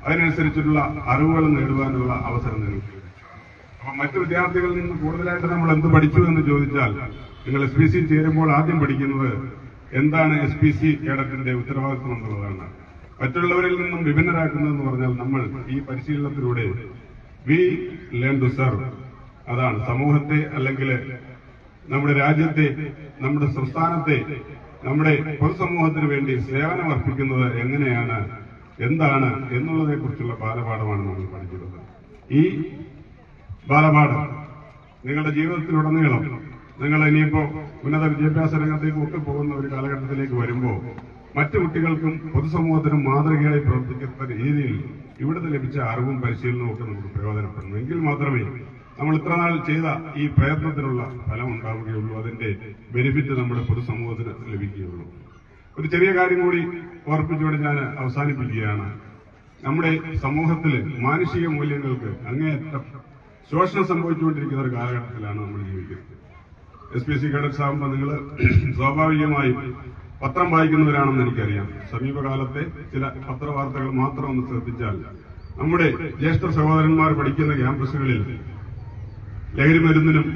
അതിനനുസരിച്ചുള്ള അറിവുകളും നേടുവാനുള്ള അവസരം നിങ്ങൾക്ക്. അപ്പൊ മറ്റു വിദ്യാർത്ഥികളിൽ നിന്ന് കൂടുതലായിട്ട് നമ്മൾ എന്ത് പഠിച്ചു എന്ന് ചോദിച്ചാൽ, നിങ്ങൾ SPC ചേരുമ്പോൾ ആദ്യം പഠിക്കുന്നത് എന്താണ് SPC കേഡറ്റിന്റെ ഉത്തരവാദിത്വം എന്നുള്ളതാണ്. മറ്റുള്ളവരിൽ നിന്നും വിഭിന്നരാക്കുന്നതെന്ന് പറഞ്ഞാൽ നമ്മൾ ഈ പരിശീലനത്തിലൂടെ വി ലേൺ ടു സെർവ്. അതാണ് സമൂഹത്തെ, അല്ലെങ്കിൽ നമ്മുടെ രാജ്യത്തെ, നമ്മുടെ സംസ്ഥാനത്തെ, നമ്മുടെ പൊതുസമൂഹത്തിന് വേണ്ടി സേവനം അർപ്പിക്കുന്നത് എങ്ങനെയാണ്, എന്താണ് എന്നുള്ളതിനെ കുറിച്ചുള്ള ബാലപാഠമാണ് നമ്മൾ പഠിക്കുന്നത്. ഈ ബാലപാഠം നിങ്ങളുടെ ജീവിതത്തിലുടനീളം നിങ്ങൾ ഇനിയിപ്പോ ഉന്നത വിദ്യാഭ്യാസ രംഗത്തേക്ക് ഒക്കെ പോകുന്ന ഒരു കാലഘട്ടത്തിലേക്ക് വരുമ്പോൾ മറ്റു കുട്ടികൾക്കും പൊതുസമൂഹത്തിനും മാതൃകയായി പ്രവർത്തിക്കുന്ന രീതിയിൽ ഇവിടുന്ന് ലഭിച്ച അറിവും പരിശീലനവും ഒക്കെ നമുക്ക് പ്രയോജനപ്പെടുന്നു. എങ്കിൽ മാത്രമേ നമ്മൾ ഇത്രനാൾ ചെയ്ത ഈ പ്രയത്നത്തിനുള്ള ഫലം ഉണ്ടാവുകയുള്ളൂ, അതിന്റെ ബെനിഫിറ്റ് നമ്മുടെ പൊതുസമൂഹത്തിന് ലഭിക്കുകയുള്ളൂ. ഒരു ചെറിയ കാര്യം കൂടി ഓർപ്പിച്ചുകൊണ്ട് ഞാൻ അവസാനിപ്പിക്കുകയാണ്. നമ്മുടെ സമൂഹത്തിൽ മാനുഷിക മൂല്യങ്ങൾക്ക് അങ്ങേയറ്റം ശോഷണം സംഭവിച്ചുകൊണ്ടിരിക്കുന്ന ഒരു കാലഘട്ടത്തിലാണ് നമ്മൾ ജീവിക്കുന്നത്. SPC കേഡറ്റ്സ് ആകുമ്പോൾ നിങ്ങൾ സ്വാഭാവികമായും പത്രം വായിക്കുന്നവരാണെന്ന് എനിക്കറിയാം. സമീപകാലത്തെ ചില പത്രവാർത്തകൾ മാത്രം ഒന്ന് ശ്രദ്ധിച്ചാൽ നമ്മുടെ ജ്യേഷ്ഠ സഹോദരന്മാർ പഠിക്കുന്ന ക്യാമ്പസുകളിൽ ലഹരി മരുന്നിനും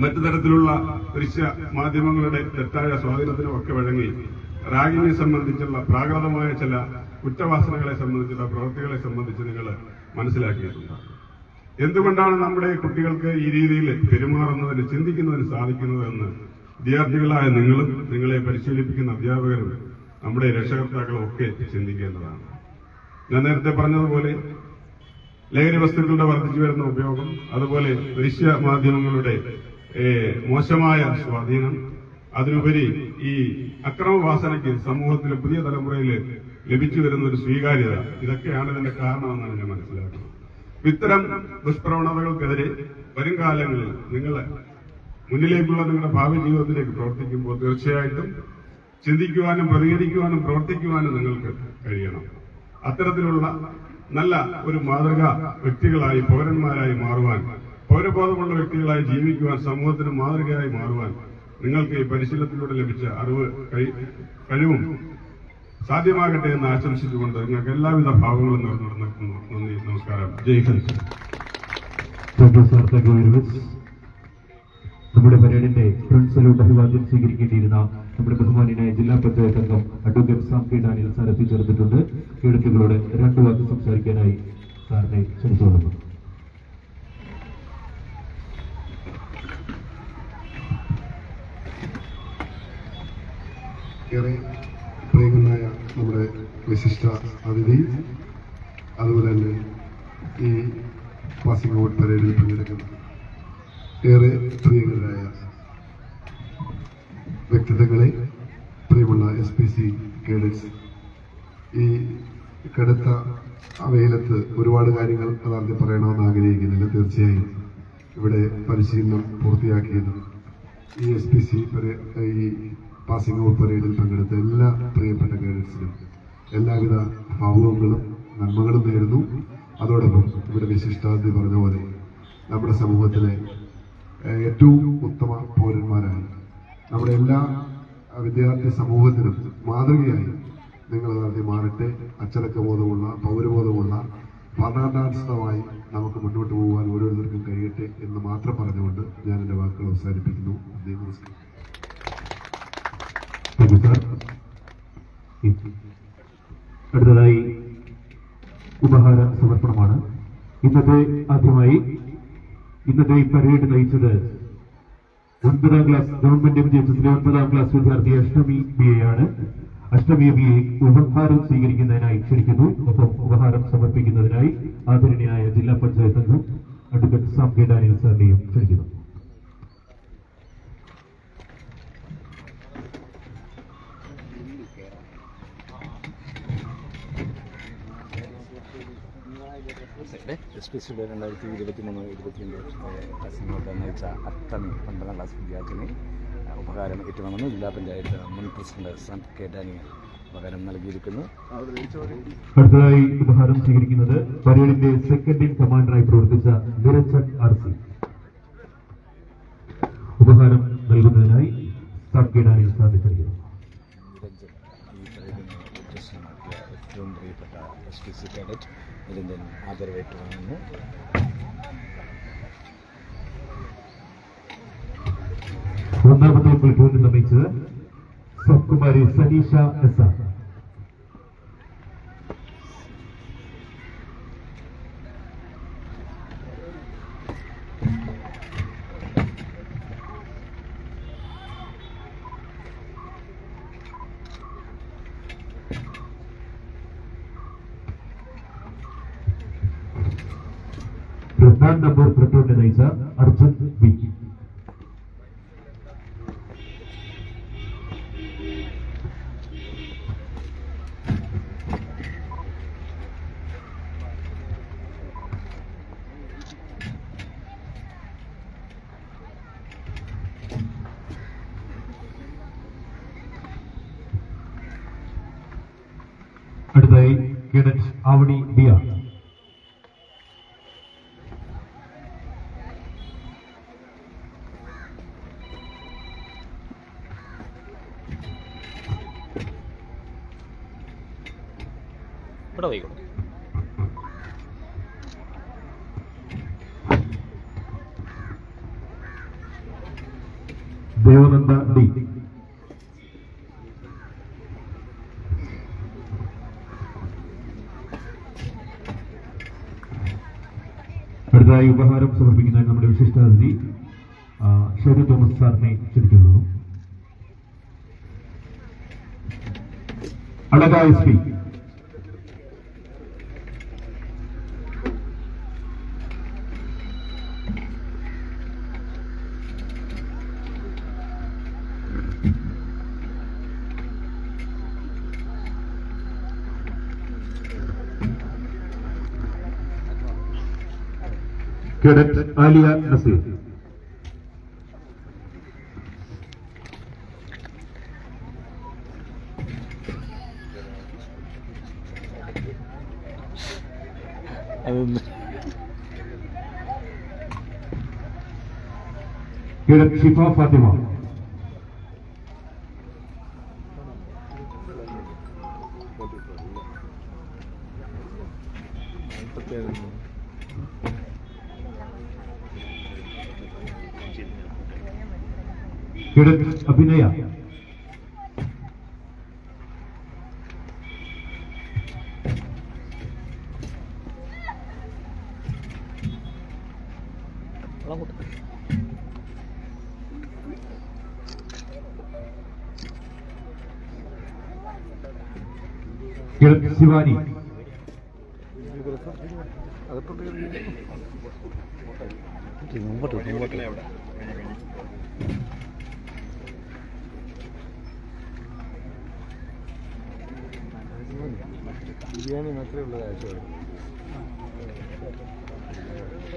മറ്റു തരത്തിലുള്ള ദൃശ്യ മാധ്യമങ്ങളുടെ തെറ്റായ സ്വാധീനത്തിനും ഒക്കെ വഴങ്ങി റാഗിങ്ങിനെ സംബന്ധിച്ചുള്ള പ്രാകൃതമായ ചില കുറ്റവാസനകളെ സംബന്ധിച്ചുള്ള പ്രവൃത്തികളെ സംബന്ധിച്ച് നിങ്ങൾ മനസ്സിലാക്കിയിട്ടുണ്ട്. എന്തുകൊണ്ടാണ് നമ്മുടെ കുട്ടികൾക്ക് ഈ രീതിയിൽ പെരുമാറുന്നതിന്, ചിന്തിക്കുന്നതിന് സാധിക്കുന്നതെന്ന് വിദ്യാർത്ഥികളായ നിങ്ങളും നിങ്ങളെ പരിശീലിപ്പിക്കുന്ന അധ്യാപകരും നമ്മുടെ രക്ഷകർത്താക്കളും ഒക്കെ ചിന്തിക്കേണ്ടതാണ്. ഞാൻ നേരത്തെ പറഞ്ഞതുപോലെ ലഹരി വസ്തുക്കളുടെ വർദ്ധിച്ചു വരുന്ന ഉപയോഗം, അതുപോലെ ദൃശ്യ മാധ്യമങ്ങളുടെ മോശമായ സ്വാധീനം, അതിനുപരി ഈ അക്രമവാസനയ്ക്ക് സമൂഹത്തിലെ പുതിയ തലമുറയിൽ ലഭിച്ചു വരുന്ന ഒരു സ്വീകാര്യത, ഇതൊക്കെയാണ് ഇതിന്റെ കാരണമെന്നാണ് ഞാൻ മനസ്സിലാക്കുന്നത്. ഇത്തരം ദുഷ്പ്രവണതകൾക്കെതിരെ വരും കാലങ്ങളിൽ നിങ്ങൾ മുന്നിലേക്കുള്ള നിങ്ങളുടെ ഭാവി ജീവിതത്തിലേക്ക് പ്രവർത്തിക്കുമ്പോൾ തീർച്ചയായിട്ടും ചിന്തിക്കുവാനും പ്രതികരിക്കുവാനും പ്രവർത്തിക്കുവാനും നിങ്ങൾക്ക് കഴിയണം. അത്തരത്തിലുള്ള നല്ല ഒരു മാതൃകാ വ്യക്തികളായി, പൗരന്മാരായി മാറുവാൻ, പൗരബോധമുള്ള വ്യക്തികളായി ജീവിക്കുവാൻ, സമൂഹത്തിന് മാതൃകയായി മാറുവാൻ നിങ്ങൾക്ക് ഈ പരിശീലനത്തിലൂടെ ലഭിച്ച അറിവ് കഴിവും സാധ്യമാകട്ടെ എന്ന് ആശംസിച്ചുകൊണ്ട് നിങ്ങൾക്ക് എല്ലാവിധ ഭാവങ്ങളും നിർത്തുന്നു. നന്ദി, നമസ്കാരം, ജയ് ഹിന്ദ്. നമ്മുടെ പരേഡിന്റെ ഫ്രണ്ട് സല്യൂട്ട് അഭിവാദ്യം സ്വീകരിക്കേണ്ടിയിരുന്ന നമ്മുടെ ബഹുമാന്യനായ ജില്ലാ പഞ്ചായത്ത് അംഗം advocate Sam K Daniel sir എത്തിച്ചേർന്നിട്ടുണ്ട്. കേഡറ്റുകളോട് 2 വാക്ക് സംസാരിക്കാനായി സാറിനെ ക്ഷണിച്ചുകൊള്ളുന്നു. ഏറെ പ്രിയങ്കരനായ നമ്മുടെ വിശിഷ്ട അതിഥി, അതുപോലെ തന്നെ ഈ പാസിംഗ് ഔട്ട് പരേഡിൽ പങ്കെടുക്കുന്ന ഏറെ പ്രിയങ്കരായ വ്യക്തിത്വങ്ങളെ, പ്രിയമുള്ള SPC കേഡറ്റ്സ്, ഈ കടുത്ത വെയിലത്ത് ഒരുപാട് കാര്യങ്ങൾ യഥാർത്ഥത്തിൽ പറയണമെന്ന് ആഗ്രഹിക്കുന്നില്ല. തീർച്ചയായും ഇവിടെ പരിശീലനം പൂർത്തിയാക്കിയത് ഈ SPC ഈ പാസിംഗ് ഔട്ട് പരേഡിൽ പങ്കെടുത്ത എല്ലാ പ്രിയപ്പെട്ട കേഡറ്റ്സിനും എല്ലാവിധ ഭാവുകങ്ങളും നന്മകളും നേരുന്നു. അതോടൊപ്പം ഇവിടെ വിശിഷ്ടാതിഥി പറഞ്ഞ പോലെ നമ്മുടെ സമൂഹത്തിലെ ഏറ്റവും ഉത്തമ പൗരന്മാരായി നമ്മുടെ എല്ലാ വിദ്യാർത്ഥി സമൂഹത്തിനും മാതൃകയായി നിങ്ങൾ യഥാർത്ഥത്തിൽ മാറട്ടെ. അച്ചടക്കബോധമുള്ള, പൗരബോധമുള്ള, ഭരണാധിഷ്ഠിതമായി നമുക്ക് മുന്നോട്ട് പോകാൻ ഓരോരുത്തർക്കും കഴിയട്ടെ എന്ന് മാത്രം പറഞ്ഞുകൊണ്ട് ഞാൻ എൻ്റെ വാക്കുകൾ അവസാനിപ്പിക്കുന്നു. നമസ്കാരം. അടുത്തതായി ഉപഹാര സമർപ്പണമാണ്. ഇന്നത്തെ ഈ പരേഡ് നയിച്ചത് 9ാം ക്ലാസ് ഗവൺമെന്റ് MGHSലെ 9ാം ക്ലാസ് വിദ്യാർത്ഥി അഷ്ടമി BA ആണ്. അഷ്ടമി BA ഉപഹാരം സ്വീകരിക്കുന്നതിനായി ക്ഷണിക്കുന്നു. ഒപ്പം ഉപഹാരം സമർപ്പിക്കുന്നതിനായി ആദരണീയനായ ജില്ലാ പഞ്ചായത്ത് അംഗം അഡ്വക്കേറ്റ് സാം കെ ഡാനിയൽ സാറിനെയും ക്ഷണിക്കുന്നു. SPC 2023-2024 പാസിംഗ് ഔട്ട് നയിച്ച അഷ്ടമി 12ാം ക്ലാസ് വിദ്യാർത്ഥിനി ഉപകാരം ഏറ്റുവാങ്ങുന്നു. ജില്ലാ പഞ്ചായത്ത് മുൻ പ്രസിഡന്റ് സാം കെ ഡാനിയൽ ഉപകാരം നൽകിയിരിക്കുന്നു. അടുത്തതായി ഉപഹാരം സ്വീകരിക്കുന്നത് പരേഡിന്റെ സെക്കൻഡ് ഇൻ കമാൻഡറായി പ്രവർത്തിച്ച നിരഞ്ജൻ RC. ഉപഹാരം നൽകുന്നതിനായി സാം കെ ഡാനിയൽ സാറിനെ ക്ഷണിക്കുന്നു. ഏറ്റവും പ്രിയപ്പെട്ട SPC കേഡറ്റ് നിരഞ്ജൻ ആദരവേറ്റുവാങ്ങുന്നു. ഒന്നാമത്തെ പ്ലറ്റൂണിൽ നിർമ്മിച്ചത് സബ്കുമാരി സനീഷ SR. രണ്ടാം നമ്പർ പ്ലറ്റൂണിനെ നയിച്ച അർജുൻ B. അടുത്തായി കേഡറ്റ് ആവണി BR. ഇവിടെ വൈകും. ദേവനന്ദ D. അടുത്തതായി ഉപഹാരം സമർപ്പിക്കുന്നതിന് നമ്മുടെ വിശിഷ്ടാതിഥി ഷൈജു തോമസ് സാറിനെ ക്ഷണിക്കുന്നു. അടക SP. Cadet Aliya Nazeer. Cadet Shifa Fathima. Cadet Abhinaya. Cadet Shivani. മുമ്പോട്ട് ബിരിയാണി മാത്രമേ ഉള്ള കാഴ്ച.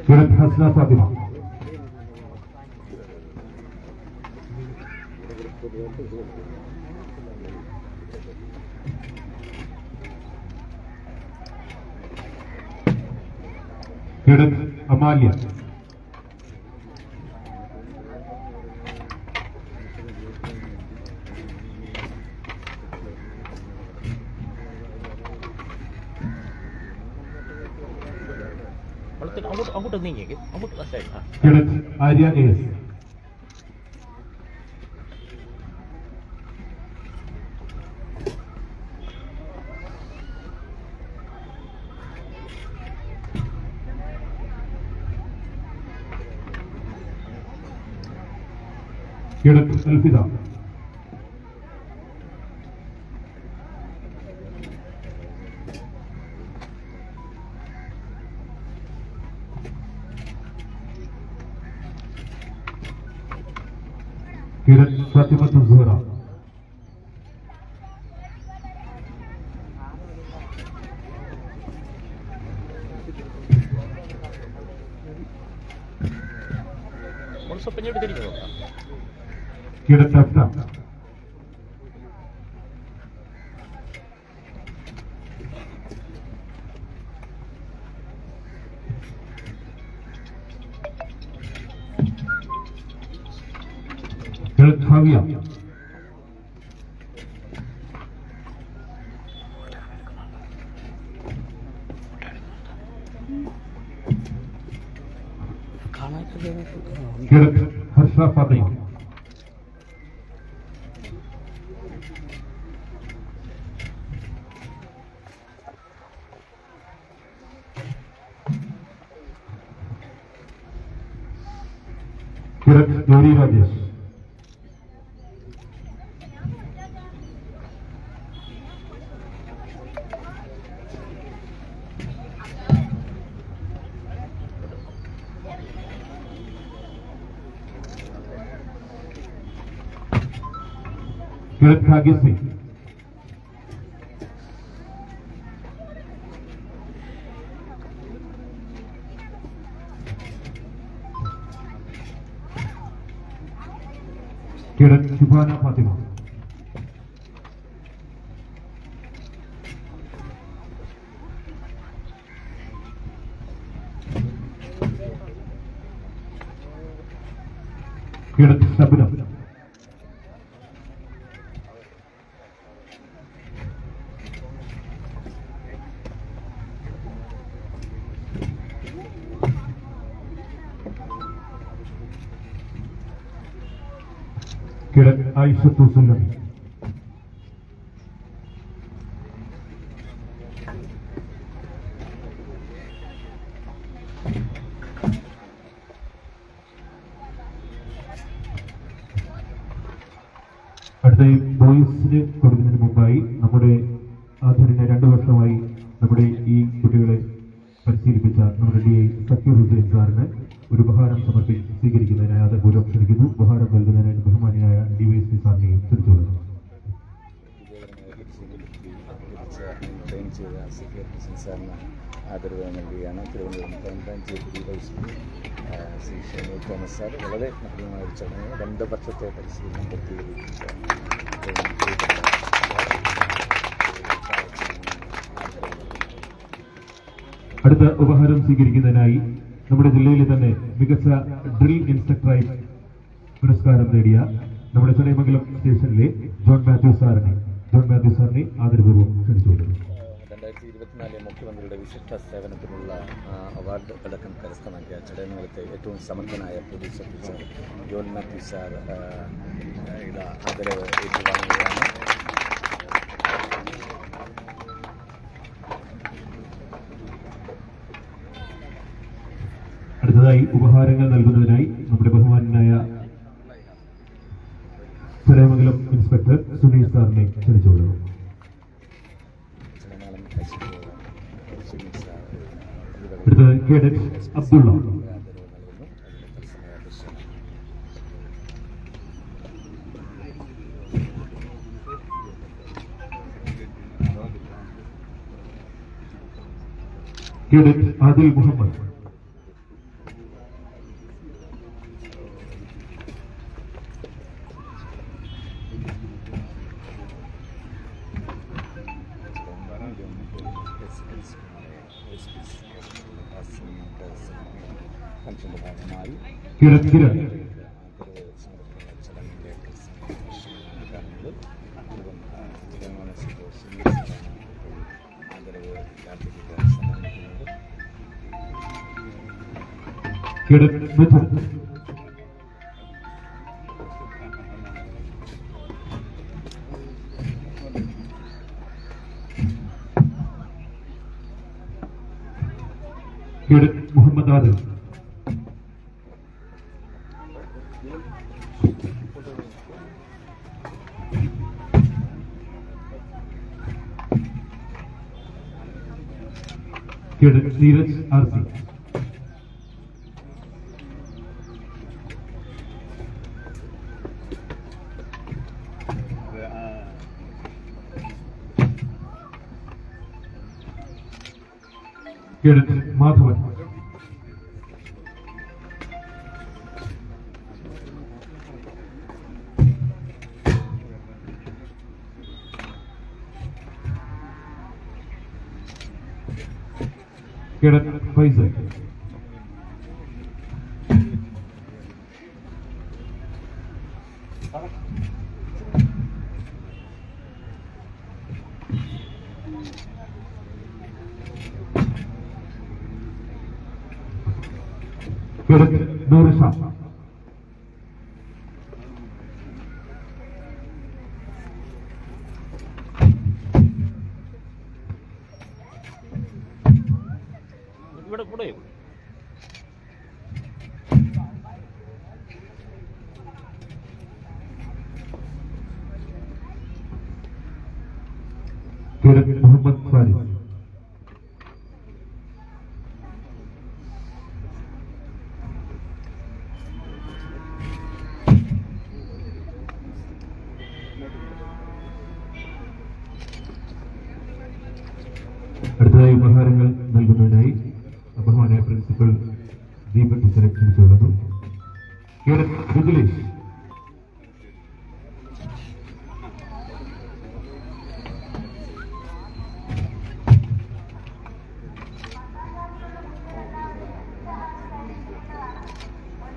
Cadet Hasna Fathima. Cadet Amalya. Cadet Arya S. Cadet Alfida. Cadet Fathimath Suhara. Cadet Afna. Cadet Haviya. Cadet Harsha Fathima. Cadet Gauri Rajesh. Cadet Bhagyashree. Cadet Shubhana Fathima. Cadet Shabnam. Cadet Ayishathu Sullami. അടുത്ത ബോയ്സിന് കൊടുക്കുന്നതിന് മുമ്പായി നമ്മുടെ ആധുനിക 2 വർഷമായി നമ്മുടെ ഈ കുട്ടികളെ പരിശീലിപ്പിച്ച നമ്മുടെ DI സക്കീർ ഹുസൈൻ സാറിന് ഒരു ഉപഹാരം സ്വീകരിക്കുന്നതിനായി ആദരപൂർവ്വം ക്ഷണിക്കുന്നു. ഉപഹാരം നൽകുന്നതിനായിട്ട് ബഹുമാനിയായ DYSP സാറിനെയും തിരിച്ചുകൊള്ളുന്നു. ട്രെയിൻ ചെയ്ത സക്കീർ ഹുസൈൻ സാറിന് ആദരവ് നൽകുകയാണ്. Thiruvananthapuram crime branch DYSP Shri Shiny Thomas sir വളരെ നഗ്നമായ ഒരു ചടങ്ങ് 2 വർഷത്തെ പരിശീലനം പൂർത്തീകരിച്ച അടുത്ത ഉപഹാരം സ്വീകരിക്കുന്നതിനായി നമ്മുടെ ജില്ലയിലെ തന്നെ മികച്ച ഡ്രിൽ ഇൻസ്ട്രക്ടറായി പുരസ്കാരം നേടിയ നമ്മുടെ ചടയമംഗലം സ്റ്റേഷനിലെ ജോൺ മാത്യു സാറിനെ ആദരപൂർവ്വം ക്ഷണിച്ചുകൊള്ളുന്നു. 2024 മുഖ്യമന്ത്രിയുടെ വിശിഷ്ട സേവനത്തിനുള്ള അവാർഡ് അടക്കം കരസ്ഥമാക്കിയ ചടയമംഗലത്തെ ഏറ്റവും സമർത്ഥനായ police officer John Mathew sir ആദരവ് ഏറ്റുവാങ്ങുകയാണ്. അടുത്തതായി ഉപഹാരങ്ങൾ നൽകുന്നതിനായി നമ്മുടെ ബഹുമാനായ ചടയമംഗലം ഇൻസ്പെക്ടർ സുനീഷ് സാറിനെ ക്ഷണിച്ചുകൊള്ളുന്നു. അടുത്തത് കേഡറ്റ് അബ്ദുള്ള. കേഡറ്റ് ആദിൽ മുഹമ്മദ്. ഫംഗ്ഷന്റെ ഭാഗമായി കിരൺ കിരൺ. കിരൺ മിഥുൻ. കിരൺ മുഹമ്മദ് ആദിൽ. Kiran Neeraj R C. കിരൺ മാധവൻ. കിരൺ ഫൈസൽ. കിരൺ നൂർ ഷാ. ഇവിടെ കൂടെ കിരൺ മുഹമ്മദ് ഫാരിസ്. അടുത്തതായി ഉപഹാരങ്ങൾ നൽകുന്നതിനായി ബഹുമാനായ പ്രിൻസിപ്പൽ ദീപക് ടീച്ചറെ ക്ഷണിച്ചുകൊള്ളുന്നു. കിരൺ വിജിലേഷ്.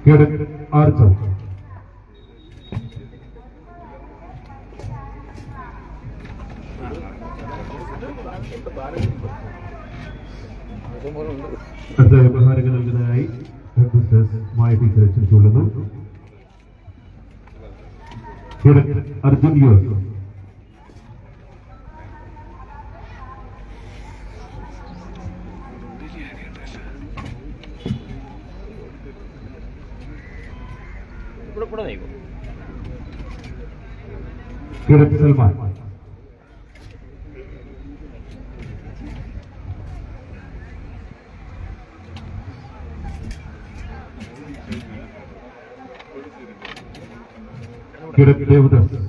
കിരൺ ആർച്ചർ. അടുത്ത ഉപഹാരങ്ങൾ നൽകുന്നതിനായി ഹെഡ് മിസ്റ്റേഴ്സ് മായ ടീച്ചറെ ക്ഷണിച്ചുകൊള്ളുന്നു. കിരൺ അർജുൻ യുവർ. കിരൺ സൽമാൻ. കിരൺ ദേവദാസ്.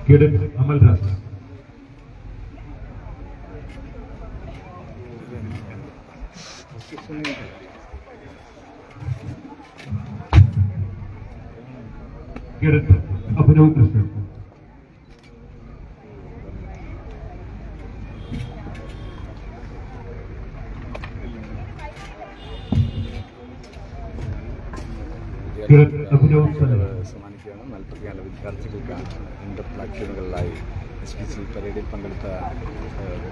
കിരൺ അമൽരാജ്. കിരൺ അഭിനവ് കൃഷ്ണൻ. കിരൺ അഭിനവ് സമ്മാനിക്കുകയാണ്. 44 വിദ്യാർത്ഥികൾക്കാണ് ഇന്റർ പ്ലാറ്റൂണുകളിലായി SPC പരേഡിൽ പങ്കെടുത്ത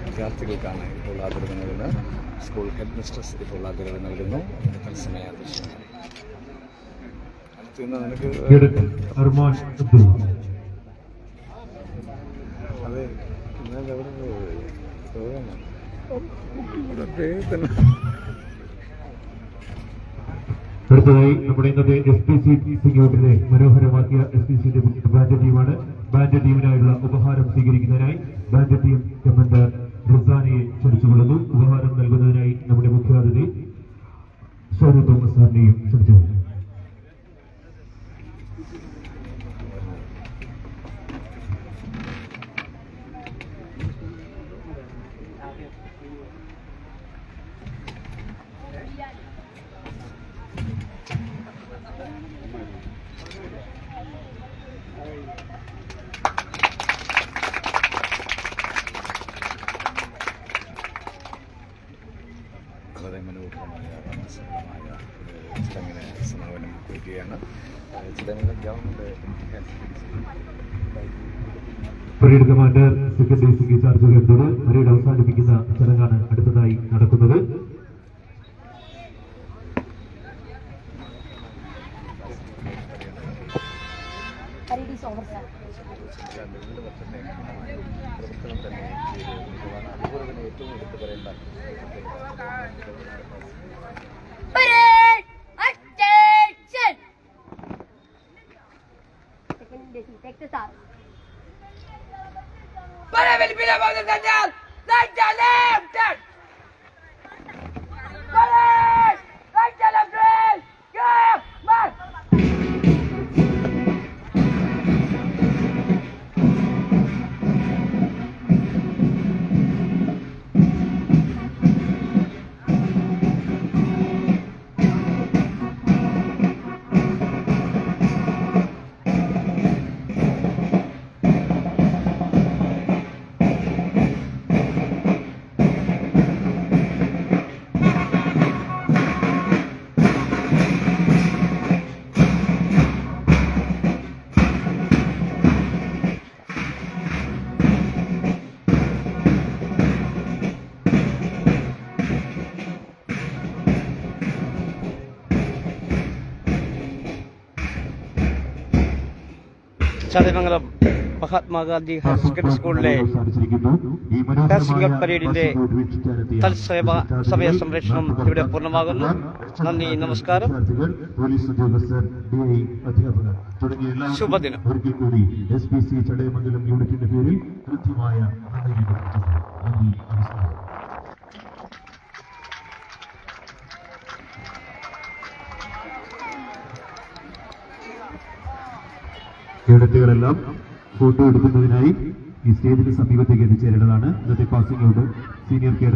വിദ്യാർത്ഥികൾക്കാണ് ഇപ്പോൾ ആദരവ് നൽകുന്നത്. സ്കൂൾ ഹെഡ് മിസ്ട്രസ് ഇപ്പോൾ ആദരവ് നൽകുന്നു. തത്സമയ ദൃശ്യങ്ങൾ. അടുത്തുനിന്ന് നിനക്ക് അർമാൻ അബ്ദുള്ള. അതെ ഇന്നലെ എവിടെ അടുത്തതായി നമ്മുടെ ഇന്നത്തെ SPC സിംഗിന്റെ മനോഹരമാക്കിയ SPCന്റെ ബാൻഡ് ടീമാണ്. ബാൻഡ് ടീമിനായുള്ള ഉപഹാരം സ്വീകരിക്കുന്നതിനായി ബാൻഡ് ടീം കമാൻഡർ റിസാനയെ ക്ഷണിച്ചുകൊള്ളുന്നു. ഉപഹാരം നൽകുന്നതിനായി നമ്മുടെ മുഖ്യാതിഥി ഷോറു തോമസ് സാറിനെയും ക്ഷണിച്ചുകൊള്ളുന്നു. വളരെ മനോഹരമായ മനസ്സുമായ ചടങ്ങിന് സമാപനം കുറിക്കുകയാണ്. ചടങ്ങിൽ ഗവൺമെൻറ് പരേഡ് കമാൻഡർ സെക്കൻഡറി സിംഗ് ചാർജ് എടുത്തോട് പരേഡ് അവസാനിപ്പിക്കുന്ന ചടങ്ങാണ് അടുത്തതായി നടക്കുന്നത്. Parade is over, sir. പ്രവർത്തനം തന്നെ ചെയ്തുകൊണ്ടിരിക്കുകയാണ്. അതുപോലെ തന്നെ ഏറ്റവും എടുത്തു പറയേണ്ട Parade! Attention! Second DC, take the start. Parade will be above the center! Right to left! Parade! Right to left! Go! March! Chadayamangalam Mahatma Gandhi higher secondary സ്കൂളിലെ സിംഗൽ പരേഡിന്റെ തത്സമയ സംരക്ഷണം ഇവിടെ പൂർണ്ണമാകുന്നു. നന്ദി, നമസ്കാരം, ശുഭദിനം. SPC ചടയമംഗലം യൂണിറ്റിന്റെ പേരിൽ കൃത്യമായ നന്ദി, നമസ്കാരം. കേഡറ്റുകളെല്ലാം ഫോട്ടോ എടുക്കുന്നതിനായി ഈ സ്റ്റേജിന് സമീപത്തേക്ക് എത്തിച്ചേരേണ്ടതാണ്. ഇന്നത്തെ പാസിംഗ് ഔട്ട് സീനിയർ കേഡറ്റ്